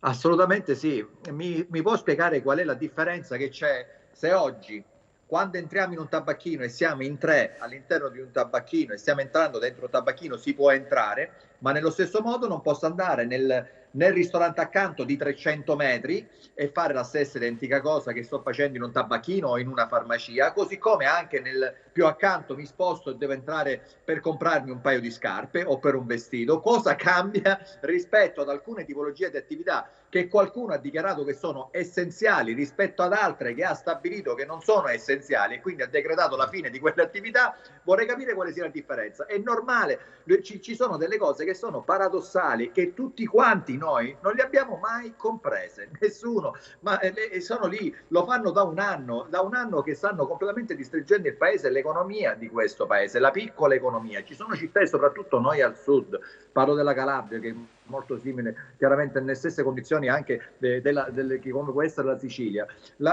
Assolutamente sì. Mi può spiegare qual è la differenza che c'è se oggi, quando entriamo in un tabacchino e siamo in 3 all'interno di un tabacchino e stiamo entrando dentro un tabacchino, si può entrare, ma nello stesso modo non posso andare nel ristorante accanto di 300 metri e fare la stessa identica cosa che sto facendo in un tabacchino o in una farmacia, così come anche nel più accanto mi sposto e devo entrare per comprarmi un paio di scarpe o per un vestito. Cosa cambia rispetto ad alcune tipologie di attività che qualcuno ha dichiarato che sono essenziali rispetto ad altre che ha stabilito che non sono essenziali e quindi ha decretato la fine di quelle attività? Vorrei capire quale sia la differenza. È normale, ci sono delle cose che sono paradossali, che tutti quanti noi non le abbiamo mai comprese, nessuno, ma sono lì, lo fanno da un anno che stanno completamente distruggendo il paese e l'economia di questo paese, la piccola economia. Ci sono città, e soprattutto noi al sud, parlo della Calabria, che è molto simile, chiaramente nelle stesse condizioni anche come può essere la Sicilia,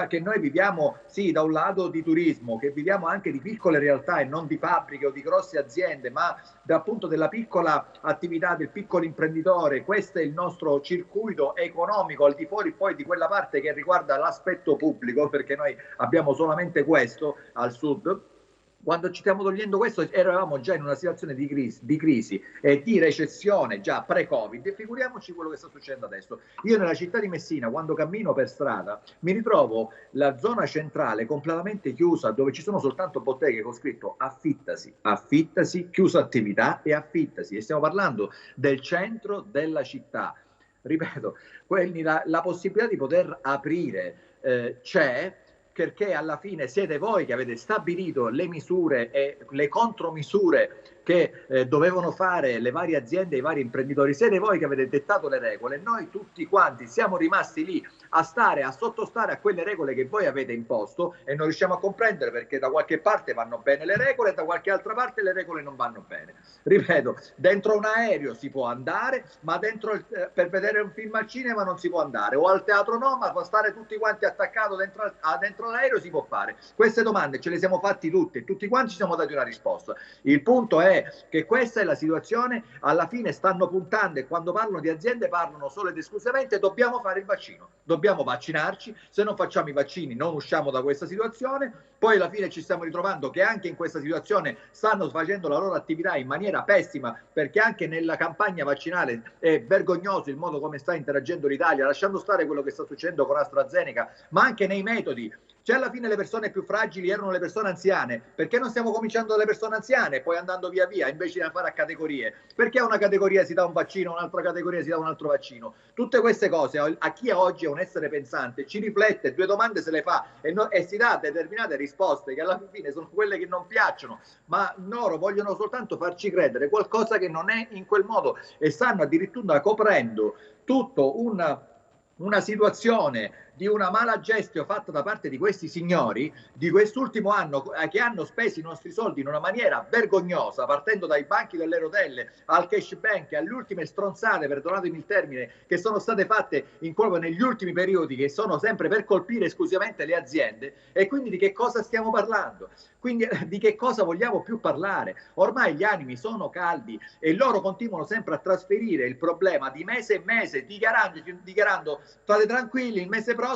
che noi viviamo sì da un lato di turismo, che viviamo anche di piccole realtà e non di fabbriche o di grosse aziende, ma appunto della piccola attività del piccolo imprenditore. Questo è il nostro circuito economico, al di fuori poi di quella parte che riguarda l'aspetto pubblico, perché noi abbiamo solamente questo al sud. Quando ci stiamo togliendo questo eravamo già in una situazione di crisi e di recessione già pre-Covid, e figuriamoci quello che sta succedendo adesso. Io nella città di Messina, quando cammino per strada, mi ritrovo la zona centrale completamente chiusa, dove ci sono soltanto botteghe con scritto affittasi, chiusa attività e affittasi. E stiamo parlando del centro della città. Ripeto, la possibilità di poter aprire c'è, perché alla fine siete voi che avete stabilito le misure e le contromisure che dovevano fare le varie aziende e i vari imprenditori. Siete voi che avete dettato le regole. Noi tutti quanti siamo rimasti lì a sottostare a quelle regole che voi avete imposto e non riusciamo a comprendere perché da qualche parte vanno bene le regole e da qualche altra parte le regole non vanno bene. Ripeto, dentro un aereo si può andare, ma per vedere un film al cinema non si può andare, o al teatro no, ma stare tutti quanti attaccati dentro l'aereo si può fare. Queste domande ce le siamo fatti tutte, tutti quanti ci siamo dati una risposta. Il punto è che questa è la situazione. Alla fine stanno puntando, e quando parlano di aziende parlano solo ed esclusivamente: dobbiamo fare il vaccino, dobbiamo vaccinarci, se non facciamo i vaccini non usciamo da questa situazione. Poi alla fine ci stiamo ritrovando che anche in questa situazione stanno facendo la loro attività in maniera pessima, perché anche nella campagna vaccinale è vergognoso il modo come sta interagendo l'Italia, lasciando stare quello che sta succedendo con AstraZeneca, ma anche nei metodi. Cioè alla fine le persone più fragili erano le persone anziane. Perché non stiamo cominciando dalle persone anziane e poi andando via via invece di fare a categorie? Perché a una categoria si dà un vaccino, a un'altra categoria si dà un altro vaccino? Tutte queste cose a chi oggi è un essere pensante ci riflette, 2 domande se le fa e si dà determinate risposte che alla fine sono quelle che non piacciono, ma loro vogliono soltanto farci credere qualcosa che non è in quel modo e stanno addirittura coprendo tutto una situazione di una mala gestione fatta da parte di questi signori di quest'ultimo anno, che hanno speso i nostri soldi in una maniera vergognosa, partendo dai banchi delle rotelle al cashback, alle ultime stronzate, perdonatemi il termine, che sono state fatte proprio negli ultimi periodi, che sono sempre per colpire esclusivamente le aziende. E quindi di che cosa stiamo parlando? Quindi di che cosa vogliamo più parlare? Ormai gli animi sono caldi e loro continuano sempre a trasferire il problema di mese in mese, dichiarando state tranquilli, il mese prossimo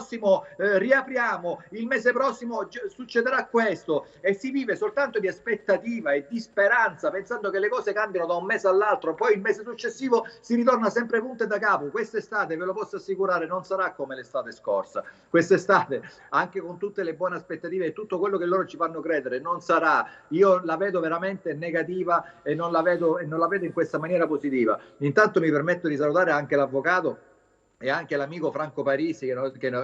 riapriamo, il mese prossimo succederà questo, e si vive soltanto di aspettativa e di speranza, pensando che le cose cambiano da un mese all'altro, poi il mese successivo si ritorna sempre punto e da capo. Quest'estate, ve lo posso assicurare, non sarà come l'estate scorsa. Quest'estate, anche con tutte le buone aspettative e tutto quello che loro ci fanno credere, non sarà. Io la vedo veramente negativa e non la vedo in questa maniera positiva. Intanto mi permetto di salutare anche l'avvocato e anche l'amico Franco Parisi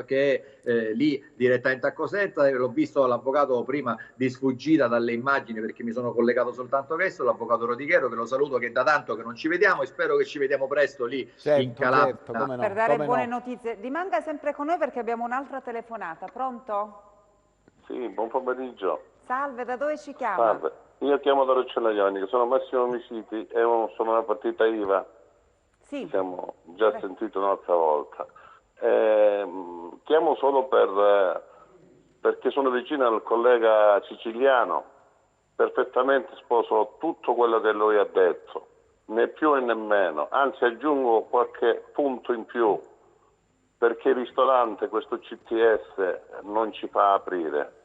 che è lì direttamente a Cosenza. L'ho visto l'avvocato prima di sfuggita dalle immagini perché mi sono collegato soltanto adesso, l'avvocato Rodichero, che lo saluto, che è da tanto che non ci vediamo, e spero che ci vediamo presto lì in Calabria. Certo, come no, per dare buone no. notizie. Rimanga sempre con noi perché abbiamo un'altra telefonata. Pronto? Sì, buon pomeriggio. Salve, da dove ci chiama? Salve, io chiamo da Roccella Ionica, sono Massimo Misiti e sono una partita IVA. Sì. Siamo già sentito un'altra volta. Chiamo solo perché sono vicino al collega siciliano, perfettamente sposo tutto quello che lui ha detto, né più e né meno, anzi aggiungo qualche punto in più, perché il ristorante, questo CTS, non ci fa aprire.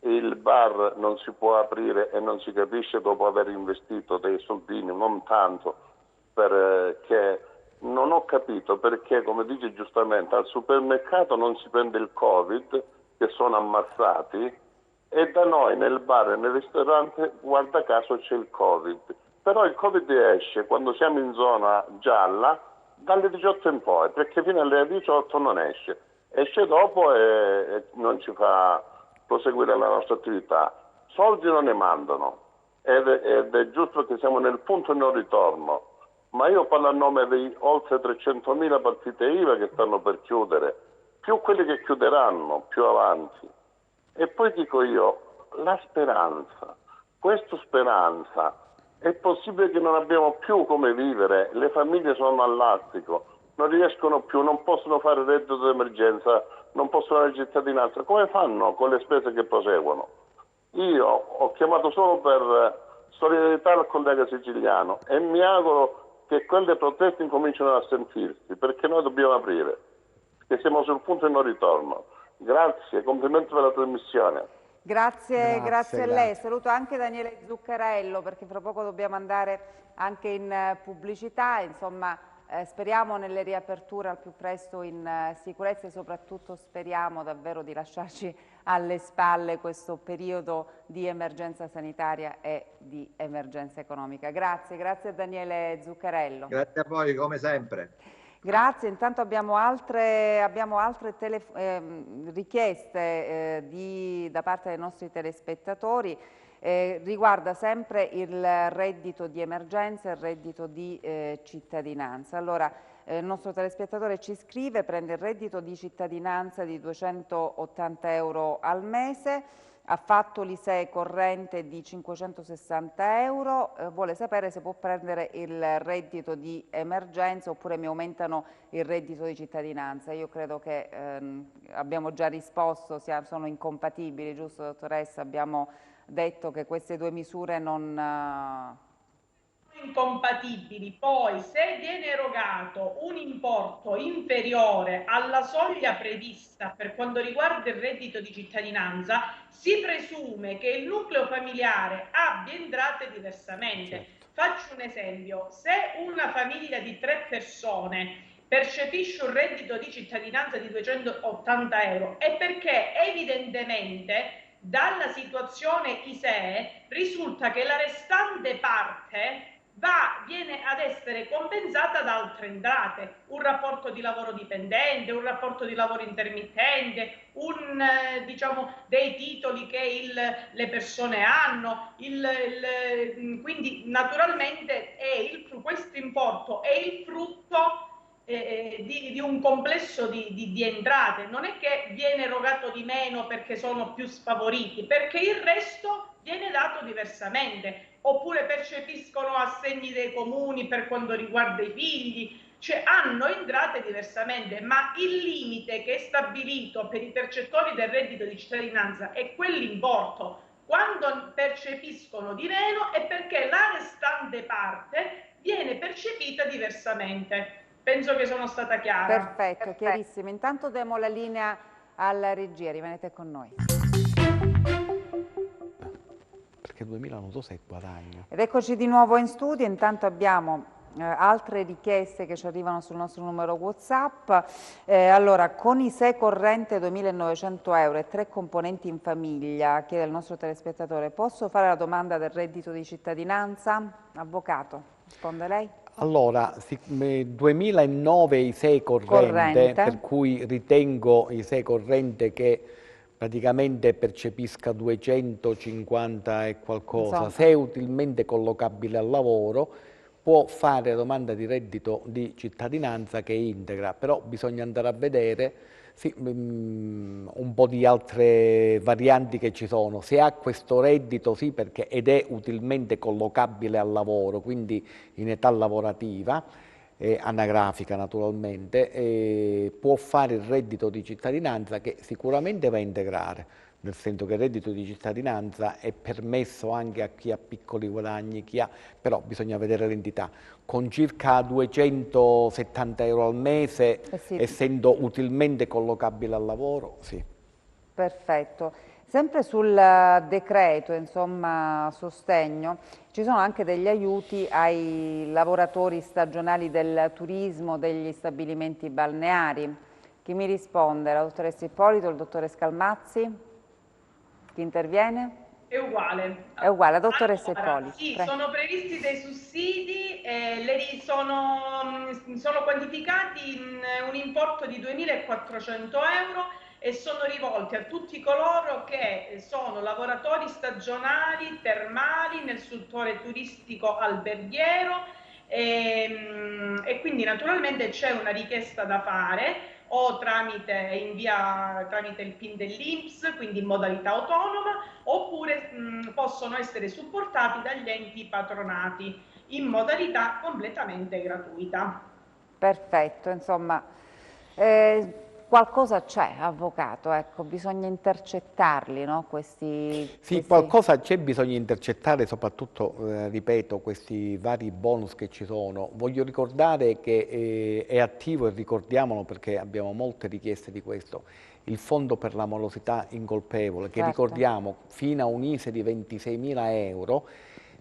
Il bar non si può aprire e non si capisce dopo aver investito dei soldini, non tanto, perché non ho capito perché, come dice giustamente, al supermercato non si prende il Covid, che sono ammazzati, e da noi nel bar e nel ristorante, guarda caso, c'è il Covid. Però il Covid esce quando siamo in zona gialla dalle 18 in poi, perché fino alle 18 non esce. Esce dopo e non ci fa proseguire la nostra attività. Soldi non ne mandano ed è giusto che siamo nel punto non ritorno, ma io parlo a nome di oltre 300.000 partite IVA che stanno per chiudere, più quelli che chiuderanno più avanti. E poi dico io, la speranza, questa speranza, è possibile che non abbiamo più come vivere, le famiglie sono all'astico, non riescono più, non possono fare reddito d'emergenza, non possono avere cittadinanza. Come fanno con le spese che proseguono? Io ho chiamato solo per solidarietà al collega siciliano e mi auguro che quelle proteste incominciano a sentirsi, perché noi dobbiamo aprire, perché siamo sul punto di non ritorno. Grazie, complimenti per la trasmissione. Grazie a lei. Saluto anche Daniele Zuccarello perché fra poco dobbiamo andare anche in pubblicità. Insomma, speriamo nelle riaperture al più presto in sicurezza e soprattutto speriamo davvero di lasciarci alle spalle questo periodo di emergenza sanitaria e di emergenza economica. Grazie a Daniele Zuccarello. Grazie a voi, come sempre. Grazie, intanto abbiamo altre richieste da parte dei nostri telespettatori. Riguarda sempre il reddito di emergenza e il reddito di cittadinanza. Allora, il nostro telespettatore ci scrive: prende il reddito di cittadinanza di 280 euro al mese, ha fatto l'ISEE corrente di 560 euro, vuole sapere se può prendere il reddito di emergenza oppure mi aumentano il reddito di cittadinanza. Io credo che abbiamo già risposto, sono incompatibili, giusto dottoressa? Abbiamo detto che queste due misure non incompatibili. Poi se viene erogato un importo inferiore alla soglia prevista per quanto riguarda il reddito di cittadinanza, si presume che il nucleo familiare abbia entrate diversamente. Certo. Faccio un esempio: se una famiglia di 3 persone percepisce un reddito di cittadinanza di 280 euro è perché evidentemente dalla situazione ISEE risulta che la restante parte viene ad essere compensata da altre entrate, un rapporto di lavoro dipendente, un rapporto di lavoro intermittente, dei titoli che le persone hanno, quindi naturalmente questo importo è il frutto di un complesso di entrate. Non è che viene erogato di meno perché sono più sfavoriti, perché il resto viene dato diversamente, oppure percepiscono assegni dei comuni per quanto riguarda i figli, cioè hanno entrate diversamente, ma il limite che è stabilito per i percettori del reddito di cittadinanza è quell'importo. Quando percepiscono di meno è perché la restante parte viene percepita diversamente. Penso che sono stata chiara. Perfetto, chiarissimo. Intanto diamo la linea alla regia, rimanete con noi. Perché 2000 non so se è guadagno. Ed eccoci di nuovo in studio, intanto abbiamo altre richieste che ci arrivano sul nostro numero WhatsApp. Allora, con ISEE corrente 2.900 euro e 3 componenti in famiglia, chiede il nostro telespettatore, posso fare la domanda del reddito di cittadinanza? Avvocato, risponde lei? Allora, 2009 ISEE corrente, per cui ritengo ISEE corrente che praticamente percepisca 250 e qualcosa, se è utilmente collocabile al lavoro, può fare domanda di reddito di cittadinanza che integra, però bisogna andare a vedere un po' di altre varianti che ci sono. Se ha questo reddito sì, perché ed è utilmente collocabile al lavoro, quindi in età lavorativa, anagrafica naturalmente, può fare il reddito di cittadinanza che sicuramente va a integrare, nel senso che il reddito di cittadinanza è permesso anche a chi ha piccoli guadagni, però bisogna vedere l'entità. Con circa 270 euro al mese, essendo utilmente collocabile al lavoro, sì. Perfetto. Sempre sul decreto, insomma, sostegno, ci sono anche degli aiuti ai lavoratori stagionali del turismo, degli stabilimenti balneari. Chi mi risponde? La dottoressa Ippolito, il dottore Scalmazzi? Chi interviene? È uguale. È uguale, la dottoressa Ippolito. Sì, sono previsti dei sussidi, sono quantificati in un importo di 2.400 euro e sono rivolti a tutti coloro che sono lavoratori stagionali, termali, nel settore turistico alberghiero e quindi naturalmente c'è una richiesta da fare o tramite il PIN dell'INPS, quindi in modalità autonoma, oppure possono essere supportati dagli enti patronati in modalità completamente gratuita. Perfetto, insomma, qualcosa c'è, avvocato, ecco, bisogna intercettarli, no? Sì, qualcosa c'è, bisogna intercettare, soprattutto, ripeto, questi vari bonus che ci sono. Voglio ricordare che è attivo, e ricordiamolo perché abbiamo molte richieste di questo, il Fondo per la morosità incolpevole, che ricordiamo fino a un ISE di 26.000 euro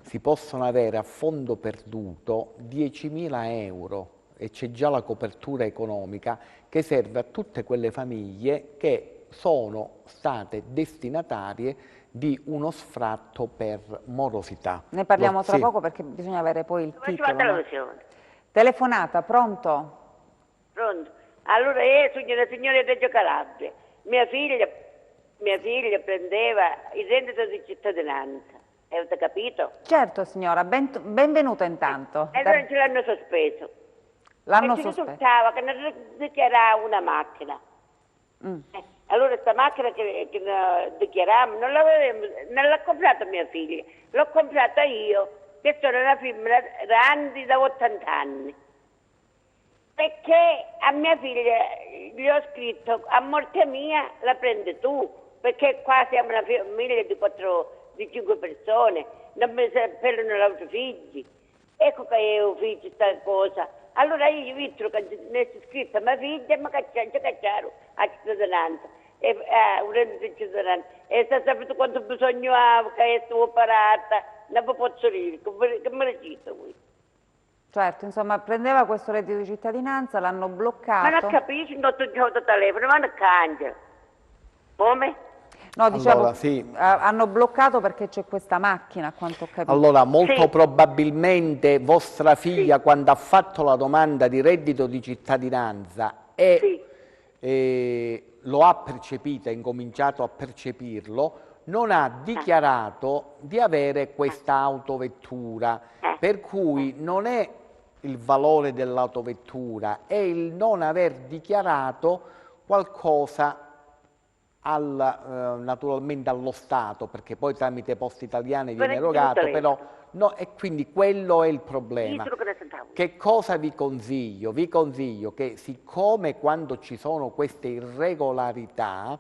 si possono avere a fondo perduto 10.000 euro. E c'è già la copertura economica che serve a tutte quelle famiglie che sono state destinatarie di uno sfratto per morosità. Ne parliamo tra poco perché bisogna avere poi il titolo. Telefonata, pronto? Pronto. Allora io sono una signora di Reggio Calabria. Mia figlia prendeva il reddito di cittadinanza. Avete capito? Certo signora, benvenuta intanto. E allora ce l'hanno sospeso. L'hanno sospeso. Risultava che non dichiarava una macchina. Allora questa macchina che dichiaravamo non l'ha comprata mia figlia, l'ho comprata io, che sono una femmina grande da 80 anni. Perché a mia figlia gli ho scritto a morte mia la prendi tu, perché qua siamo una famiglia di 5 persone, non mi appellano gli altri figli. Ecco che io faccio questa cosa. Allora io ho visto che mi è scritto a mia figlia e mi cacciarono a cittadinanza, un reddito di cittadinanza. E se sapete quanto bisogno avevo, che stavo parata, non vi posso dire, che me lo cito qui. Certo, insomma, prendeva questo reddito di cittadinanza, l'hanno bloccato. Ma non capisci, non ho giocato telefono, ma non cambia. Come? No, diciamo, hanno bloccato perché c'è questa macchina, a quanto ho capito. Allora, molto probabilmente vostra figlia, quando ha fatto la domanda di reddito di cittadinanza lo ha percepita, ha incominciato a percepirlo, non ha dichiarato di avere questa autovettura, per cui non è il valore dell'autovettura, è il non aver dichiarato qualcosa naturalmente allo Stato, perché poi tramite Poste Italiane viene erogato, però no, e quindi quello è il problema. Che cosa vi consiglio? Vi consiglio che siccome quando ci sono queste irregolarità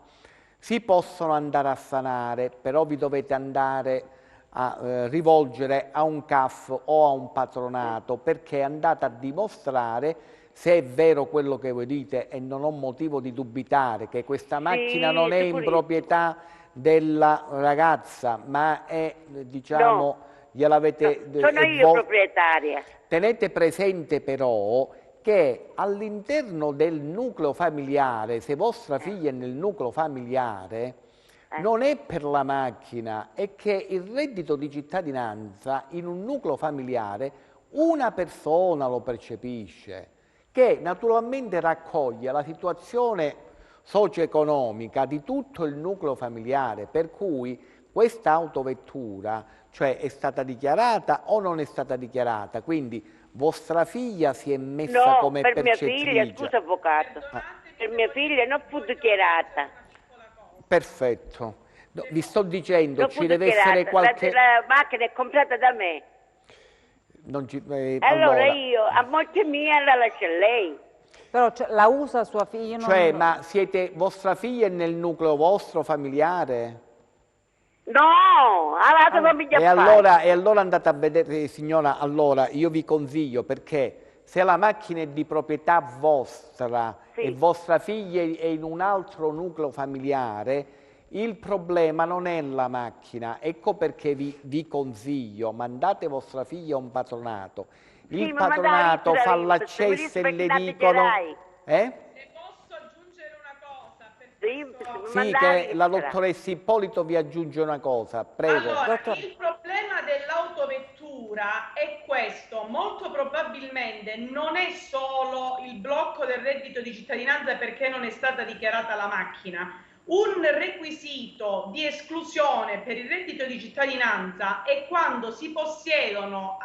si possono andare a sanare, però vi dovete andare a rivolgere a un CAF o a un patronato, perché andate a dimostrare se è vero quello che voi dite, e non ho motivo di dubitare che questa macchina non è in proprietà della ragazza, ma è, diciamo, gliel'avete... Sono io proprietaria. Tenete presente però che all'interno del nucleo familiare, se vostra figlia è nel nucleo familiare, non è per la macchina, è che il reddito di cittadinanza in un nucleo familiare una persona lo percepisce, che naturalmente raccoglie la situazione socio-economica di tutto il nucleo familiare, per cui questa autovettura, cioè, è stata dichiarata o non è stata dichiarata, quindi vostra figlia si è messa no, come per mia percettrice. figlia, scusa avvocato, per mia figlia non fu dichiarata. Perfetto. No, vi sto dicendo, Non ci fu deve dichiarata. essere qualche... La macchina è comprata da me. Allora io, a morte mia, la lascio a lei. Però la usa sua figlia? Cioè, ma vostra figlia è nel nucleo vostro familiare? No, alla famiglia. E allora andate a vedere, signora, allora io vi consiglio, perché se la macchina è di proprietà vostra e vostra figlia è in un altro nucleo familiare, il problema non è la macchina. Ecco perché vi consiglio, mandate vostra figlia a un patronato. Il patronato fa l'accesso e le dicono... Se posso aggiungere una cosa, Sì, che la dottoressa Ippolito vi aggiunge una cosa, prego. Allora, il problema dell'autovettura è questo: molto probabilmente non è solo il blocco del reddito di cittadinanza perché non è stata dichiarata la macchina. Un requisito di esclusione per il reddito di cittadinanza è quando si possiedono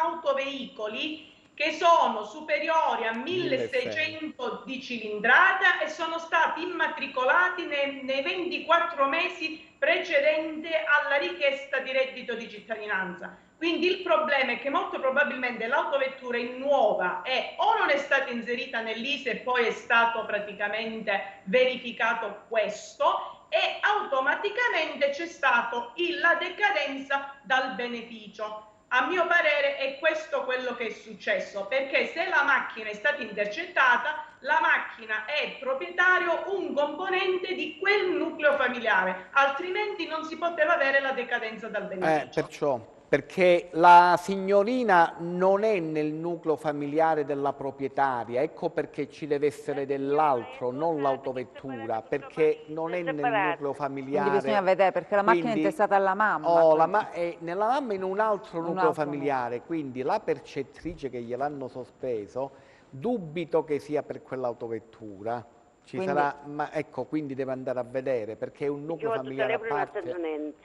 autoveicoli che sono superiori a 1600 di cilindrata e sono stati immatricolati nei 24 mesi precedenti alla richiesta di reddito di cittadinanza. Quindi il problema è che molto probabilmente l'autovettura è nuova e o non è stata inserita nell'ISE e poi è stato praticamente verificato questo, e automaticamente c'è stata la decadenza dal beneficio. A mio parere è questo quello che è successo, perché se la macchina è stata intercettata, la macchina è proprietario un componente di quel nucleo familiare, altrimenti non si poteva avere la decadenza dal beneficio. Perché la signorina non è nel nucleo familiare della proprietaria, ecco perché ci deve essere dell'altro, non l'autovettura, perché non è nel nucleo familiare. Quindi bisogna vedere, perché la macchina è intestata alla mamma. Nella mamma in un altro nucleo familiare, quindi la percettrice che gliel'hanno sospeso, dubito che sia per quell'autovettura. Quindi deve andare a vedere, perché è un nucleo familiare a parte.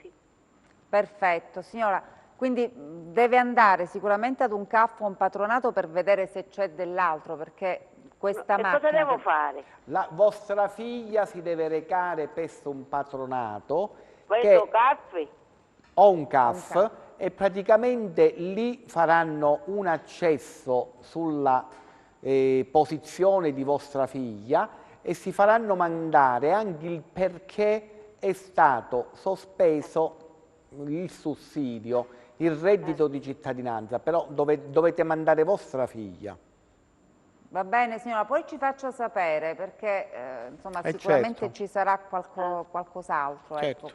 Perfetto, signora. Quindi deve andare sicuramente ad un CAF o un patronato per vedere se c'è dell'altro, perché questa macchina... Cosa devo fare? La vostra figlia si deve recare presso un patronato o un CAF e praticamente lì faranno un accesso sulla posizione di vostra figlia e si faranno mandare anche il perché è stato sospeso il sussidio, il reddito di cittadinanza, però dovete mandare vostra figlia. Va bene signora, poi ci faccia sapere, perché insomma sicuramente ci sarà qualcos'altro, ecco,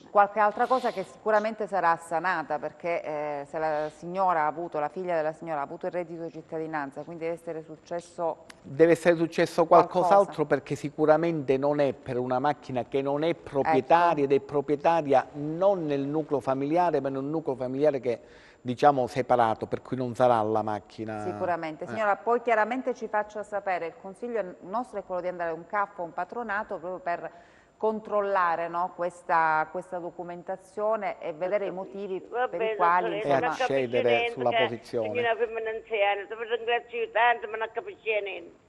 qualche altra cosa che sicuramente sarà sanata, perché se la figlia della signora ha avuto il reddito di cittadinanza, quindi deve essere successo qualcos'altro, perché sicuramente non è per una macchina che non è proprietaria ed è proprietaria non nel nucleo familiare, ma in un nucleo familiare che diciamo separato, per cui non sarà la macchina. Sicuramente. Signora, poi chiaramente ci faccia sapere, il consiglio nostro è quello di andare a un CAF o un patronato proprio per controllare, no, questa documentazione e vedere i motivi per i quali e accedere sulla posizione. Signora femmina anziana, ti ringrazio tanto, ma non capisce niente.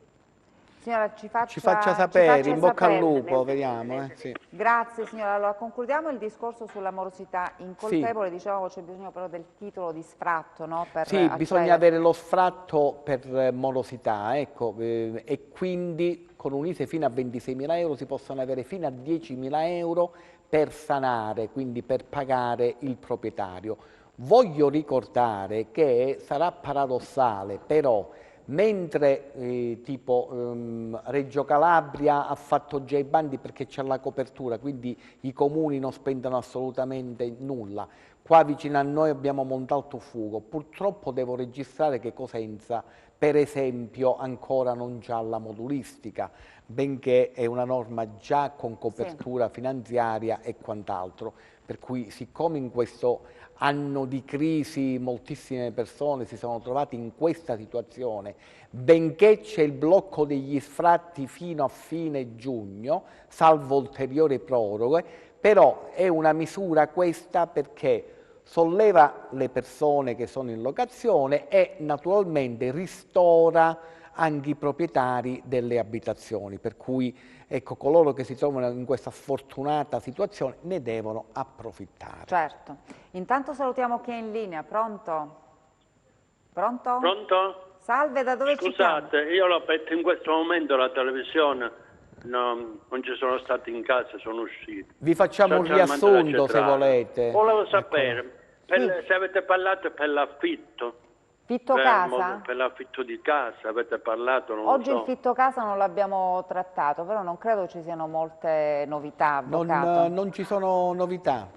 Signora, ci faccia sapere, in bocca al lupo, vediamo. Sì. Grazie signora. Allora, concludiamo il discorso sulla morosità incolpevole, dicevamo c'è bisogno però del titolo di sfratto, no? Sì, bisogna avere lo sfratto per morosità, ecco, e quindi con un ISE fino a 26.000 euro si possono avere fino a 10.000 euro per sanare, quindi per pagare il proprietario. Voglio ricordare che sarà paradossale, però, mentre Reggio Calabria ha fatto già i bandi perché c'è la copertura, quindi i comuni non spendono assolutamente nulla, qua vicino a noi abbiamo Montaltofugo. Purtroppo devo registrare che Cosenza, per esempio, ancora non c'ha la modulistica, benché è una norma già con copertura finanziaria e quant'altro. Per cui, siccome in questo anno di crisi moltissime persone si sono trovate in questa situazione, benché c'è il blocco degli sfratti fino a fine giugno, salvo ulteriori proroghe, però è una misura questa perché solleva le persone che sono in locazione e naturalmente ristora anche i proprietari delle abitazioni, per cui ecco, coloro che si trovano in questa sfortunata situazione ne devono approfittare. Certo. Intanto salutiamo chi è in linea. Pronto? Pronto? Pronto? Salve, da dove ci chiama? Scusate, io l'ho aperto in questo momento la televisione, non ci sono stati in casa, sono uscito. Vi facciamo un riassunto se volete. Volevo sapere, se avete parlato per l'affitto. Fitto casa? Per l'affitto di casa avete parlato? Non Oggi lo so. il fitto casa non l'abbiamo trattato, però non credo ci siano molte novità, avvocato. Non ci sono novità,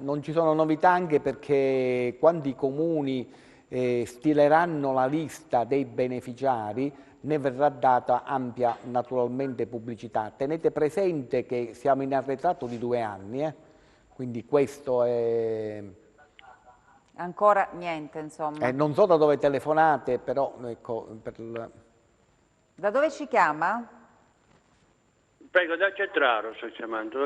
anche perché quando i comuni stileranno la lista dei beneficiari ne verrà data ampia naturalmente pubblicità. Tenete presente che siamo in arretrato di 2 anni, quindi questo è... Ancora niente, insomma. Non so da dove telefonate, però ecco... Da dove ci chiama? Prego, da Cetraro sto chiamando.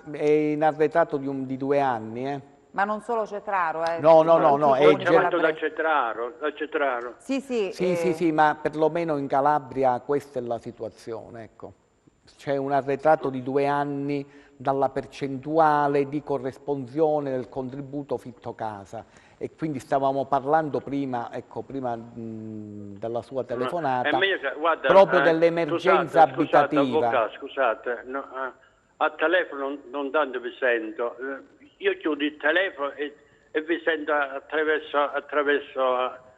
È in arretrato di 2 anni, Ma non solo Cetraro, No, è chiamato da Cetraro. Sì, ma perlomeno in Calabria questa è la situazione, ecco. C'è un arretrato di 2 anni dalla percentuale di corresponsione del contributo fitto casa e quindi stavamo parlando prima, della sua telefonata, proprio dell'emergenza abitativa. Scusate, no, a telefono non tanto vi sento, io chiudo il telefono e vi sento attraverso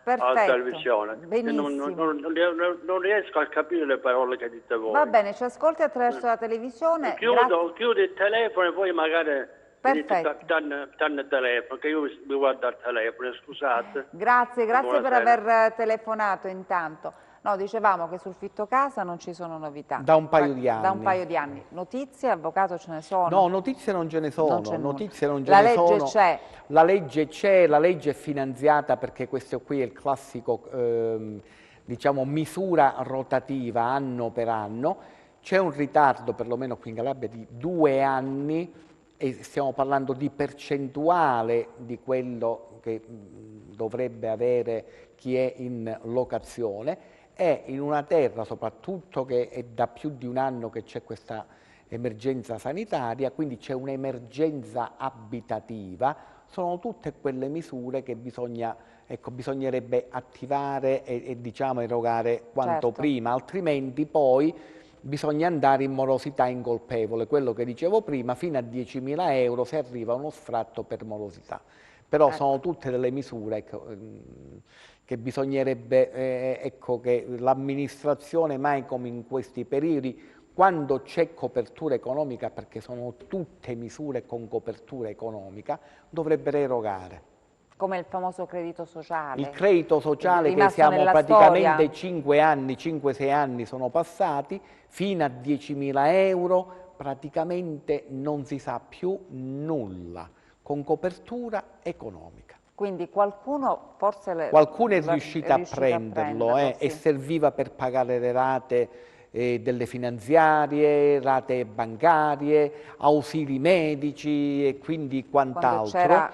la televisione. Non riesco a capire le parole che dite voi. Va bene, ci ascolti attraverso la televisione. Chiudo il telefono e poi magari tanto telefono, che io mi guardo al telefono, scusate. Grazie per aver telefonato intanto. No, dicevamo che sul fitto casa non ci sono novità. Da un paio di anni. Da un paio di anni. Notizie, avvocato, ce ne sono? No, notizie non ce ne sono. La legge c'è. La legge c'è, la legge è finanziata perché questo qui è il classico, diciamo, misura rotativa anno per anno. C'è un ritardo, perlomeno qui in Calabria, di 2 anni e stiamo parlando di percentuale di quello che dovrebbe avere chi è in locazione. E in una terra soprattutto che è da più di 1 anno che c'è questa emergenza sanitaria, quindi c'è un'emergenza abitativa, sono tutte quelle misure che bisognerebbe attivare e diciamo erogare quanto prima, altrimenti poi bisogna andare in morosità incolpevole, quello che dicevo prima, fino a 10.000 euro se arriva uno sfratto per morosità. Però sono tutte delle misure che bisognerebbe, che l'amministrazione mai come in questi periodi, quando c'è copertura economica, perché sono tutte misure con copertura economica, dovrebbero erogare. Come il famoso credito sociale. Il credito sociale che siamo praticamente 5-6 anni sono passati, fino a 10.000 euro praticamente non si sa più nulla, con copertura economica. Quindi qualcuno forse... Qualcuno è riuscito a prenderlo e serviva per pagare le rate delle finanziarie, rate bancarie, ausili medici e quindi quant'altro. C'era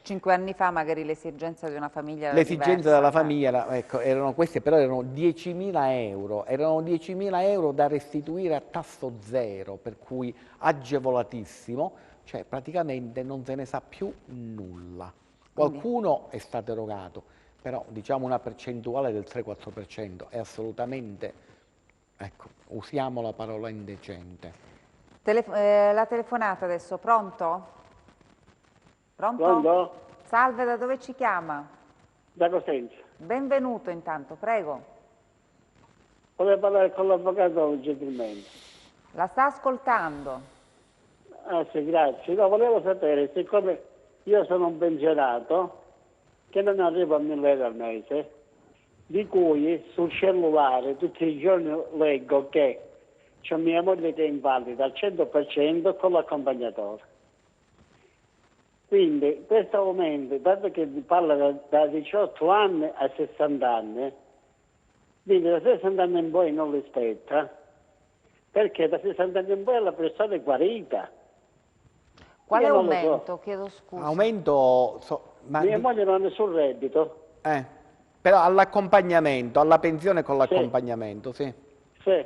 5 anni fa magari l'esigenza di una famiglia era l'esigenza della famiglia erano queste, però erano 10.000 euro, erano 10.000 euro da restituire a tasso zero, per cui agevolatissimo, cioè praticamente non se ne sa più nulla. Qualcuno è stato erogato, però diciamo una percentuale del 3-4% è assolutamente, usiamo la parola indecente. La telefonata adesso, pronto? Pronto? Salve, da dove ci chiama? Da Cosenza. Benvenuto intanto, prego. Volevo parlare con l'avvocato gentilmente. La sta ascoltando. Ah sì, grazie. No, volevo sapere, siccome io sono un pensionato che non arriva a 1.000 euro al mese, di cui sul cellulare tutti i giorni leggo che c'è mia moglie che è invalida al 100% con l'accompagnatore. Quindi questo aumento, dato che parla da 18 anni a 60 anni, quindi da 60 anni in poi non li spetta, perché da 60 anni in poi la persona è guarita. Quale aumento? So. Chiedo scusa. Aumento... Mia moglie non ha nessun reddito. Però all'accompagnamento, alla pensione con l'accompagnamento, sì. Sì.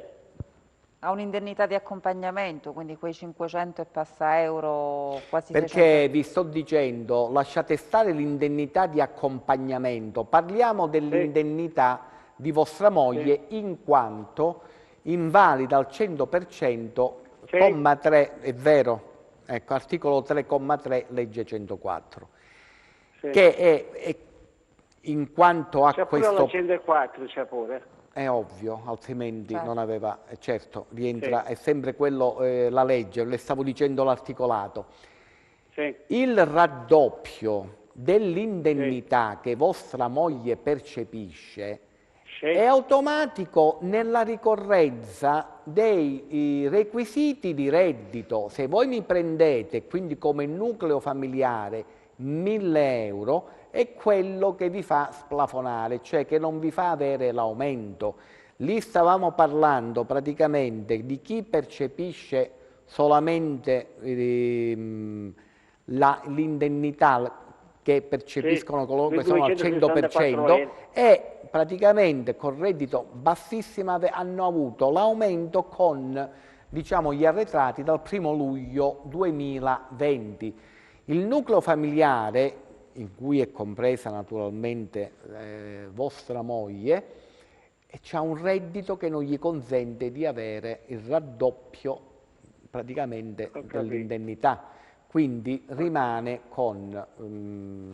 Ha un'indennità di accompagnamento, quindi quei 500 e passa euro, quasi 600. Perché vi sto dicendo, lasciate stare l'indennità di accompagnamento, parliamo dell'indennità di vostra moglie in quanto invalida al 100%, comma 3, è vero, ecco, articolo 3,3, legge 104, che è in quanto a questo... C'è pure la 104, c'è pure. È ovvio, altrimenti non aveva, certo, rientra, è sempre quello la legge, le stavo dicendo l'articolato. Il raddoppio dell'indennità che vostra moglie percepisce è automatico nella ricorrenza dei requisiti di reddito. Se voi mi prendete, quindi come nucleo familiare, 1.000 euro, è quello che vi fa splafonare, cioè che non vi fa avere l'aumento. Lì stavamo parlando praticamente di chi percepisce solamente l'indennità che percepiscono coloro che sono al 100% e praticamente con reddito bassissimo hanno avuto l'aumento con, diciamo, gli arretrati dal 1° luglio 2020. Il nucleo familiare, in cui è compresa naturalmente vostra moglie, c'ha un reddito che non gli consente di avere il raddoppio praticamente dell'indennità. Quindi rimane con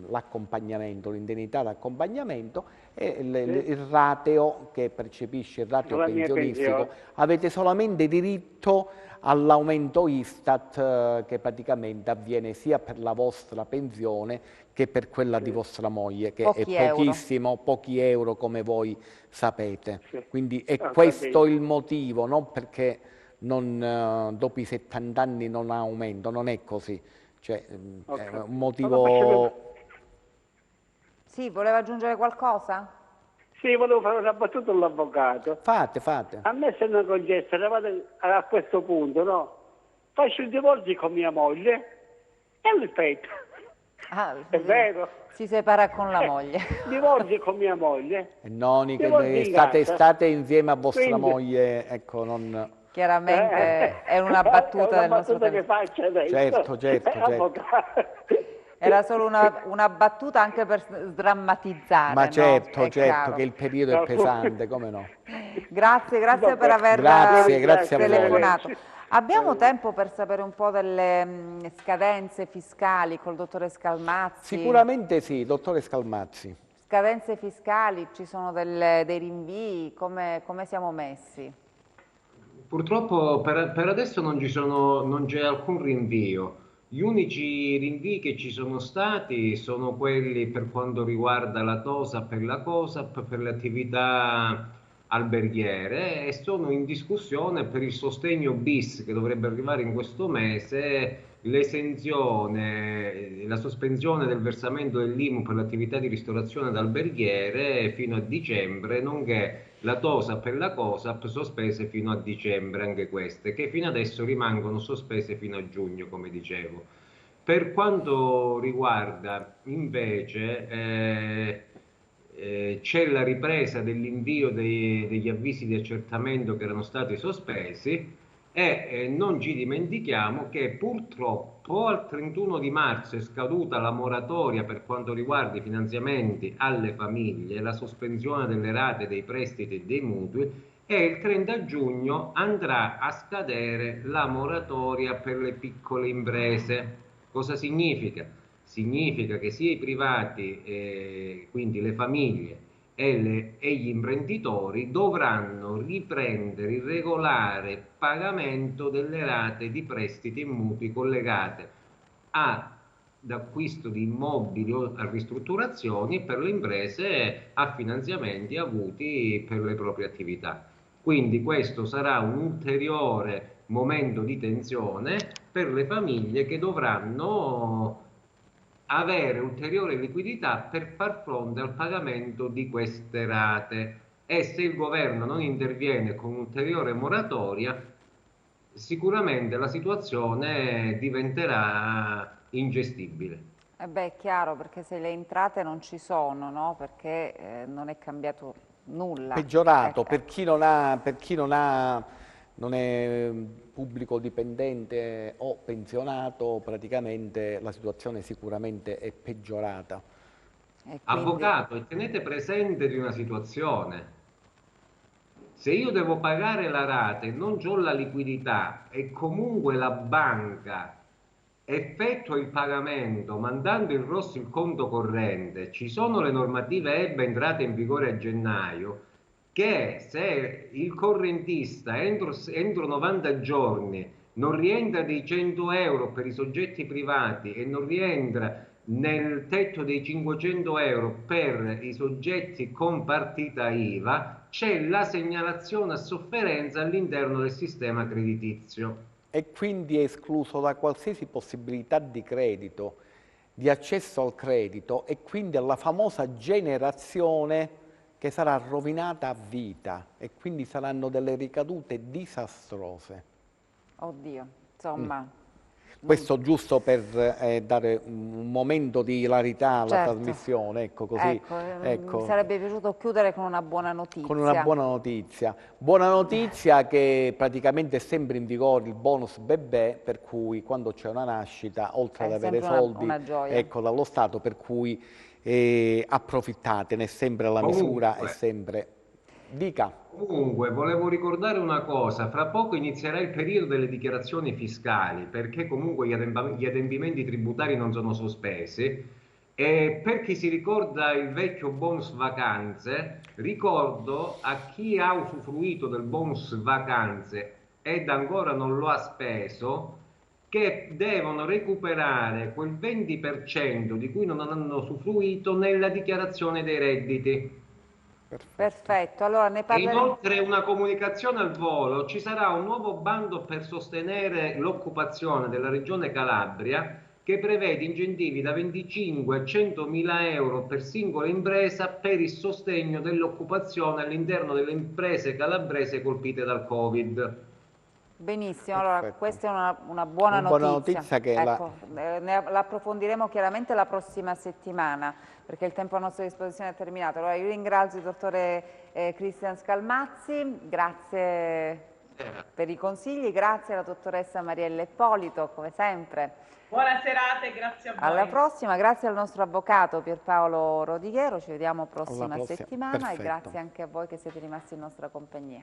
l'accompagnamento, l'indennità d'accompagnamento e il rateo che percepisce, il rateo pensionistico. Avete solamente diritto all'aumento Istat che praticamente avviene sia per la vostra pensione che per quella di vostra moglie, che è pochissimo, pochi euro come voi sapete. Quindi è questo il motivo, non perché dopo i 70 anni non ha aumento, non è così, cioè è un motivo... Sì, voleva aggiungere qualcosa? Sì, volevo fare una battuta all'avvocato. Fate. A me se non concessa, a questo punto, no? Faccio il divorzio con mia moglie e rispetto. È vero? Si separa con la moglie. Divorzio con mia moglie. Noni, che state insieme a vostra moglie, ecco, non... Chiaramente è una battuta del nostro tempo. Che faccio adesso. Certo. Era solo una battuta anche per sdrammatizzare. Ma certo, che il periodo è pesante, come no. Grazie per aver telefonato. Abbiamo tempo per sapere un po' delle scadenze fiscali col dottore Scalmazzi? Sicuramente sì, dottore Scalmazzi. Scadenze fiscali, ci sono dei rinvii, come siamo messi? Purtroppo per adesso non c'è alcun rinvio. Gli unici rinvii che ci sono stati sono quelli per quanto riguarda la TOSAP e la COSAP per le attività alberghiere e sono in discussione per il sostegno bis che dovrebbe arrivare in questo mese, l'esenzione, la sospensione del versamento dell'IMU per l'attività di ristorazione d'alberghiere fino a dicembre, nonché la TOSAP e la COSAP sospese fino a dicembre, anche queste, che fino adesso rimangono sospese fino a giugno, come dicevo. Per quanto riguarda invece c'è la ripresa dell'invio degli avvisi di accertamento che erano stati sospesi e non ci dimentichiamo che purtroppo al 31 di marzo è scaduta la moratoria per quanto riguarda i finanziamenti alle famiglie, la sospensione delle rate dei prestiti e dei mutui e il 30 giugno andrà a scadere la moratoria per le piccole imprese. Cosa significa? Significa che sia i privati, quindi le famiglie e gli imprenditori dovranno riprendere il regolare pagamento delle rate di prestiti e mutui collegate a d'acquisto di immobili o a ristrutturazioni, per le imprese a finanziamenti avuti per le proprie attività. Quindi questo sarà un ulteriore momento di tensione per le famiglie che dovranno avere ulteriore liquidità per far fronte al pagamento di queste rate, e se il governo non interviene con ulteriore moratoria sicuramente la situazione diventerà ingestibile. Beh, è chiaro, perché se le entrate non ci sono, no? Perché non è cambiato nulla. Peggiorato, per chi non è pubblico dipendente o pensionato, praticamente la situazione sicuramente è peggiorata. Quindi... Avvocato, e tenete presente di una situazione: se io devo pagare la rata e non ho la liquidità e comunque la banca effettua il pagamento mandando in rosso il conto corrente, ci sono le normative EBA entrate in vigore a gennaio, che se il correntista entro 90 giorni non rientra dei 100 euro per i soggetti privati e non rientra nel tetto dei 500 euro per i soggetti con partita IVA, c'è la segnalazione a sofferenza all'interno del sistema creditizio. E quindi è escluso da qualsiasi possibilità di credito, di accesso al credito, e quindi alla famosa generazione che sarà rovinata a vita, e quindi saranno delle ricadute disastrose. Oddio, insomma... Questo giusto per dare un momento di ilarità alla trasmissione, ecco così. Ecco. Mi sarebbe piaciuto chiudere con una buona notizia. Con una buona notizia. Buona notizia che praticamente è sempre in vigore il bonus bebè, per cui quando c'è una nascita, oltre ad avere soldi dallo Stato, per cui approfittatene, è sempre la misura, è sempre... Dica. Comunque, volevo ricordare una cosa: fra poco inizierà il periodo delle dichiarazioni fiscali, perché comunque gli adempimenti tributari non sono sospesi, e per chi si ricorda il vecchio bonus vacanze, ricordo a chi ha usufruito del bonus vacanze ed ancora non lo ha speso, che devono recuperare quel 20% di cui non hanno usufruito nella dichiarazione dei redditi. Perfetto, allora ne parleremo. Inoltre una comunicazione al volo: ci sarà un nuovo bando per sostenere l'occupazione della Regione Calabria, che prevede incentivi da 25 a 100 mila euro per singola impresa per il sostegno dell'occupazione all'interno delle imprese calabrese colpite dal Covid. Benissimo, allora questa è una buona notizia che ne approfondiremo chiaramente la prossima settimana, perché il tempo a nostra disposizione è terminato. Allora io ringrazio il dottore Cristian Scalmazzi, grazie per i consigli, grazie alla dottoressa Mariella Ippolito, come sempre. Buona serata e grazie a voi. Alla prossima, grazie al nostro avvocato Pierpaolo Rodighero, ci vediamo prossima settimana. Perfetto. E grazie anche a voi che siete rimasti in nostra compagnia.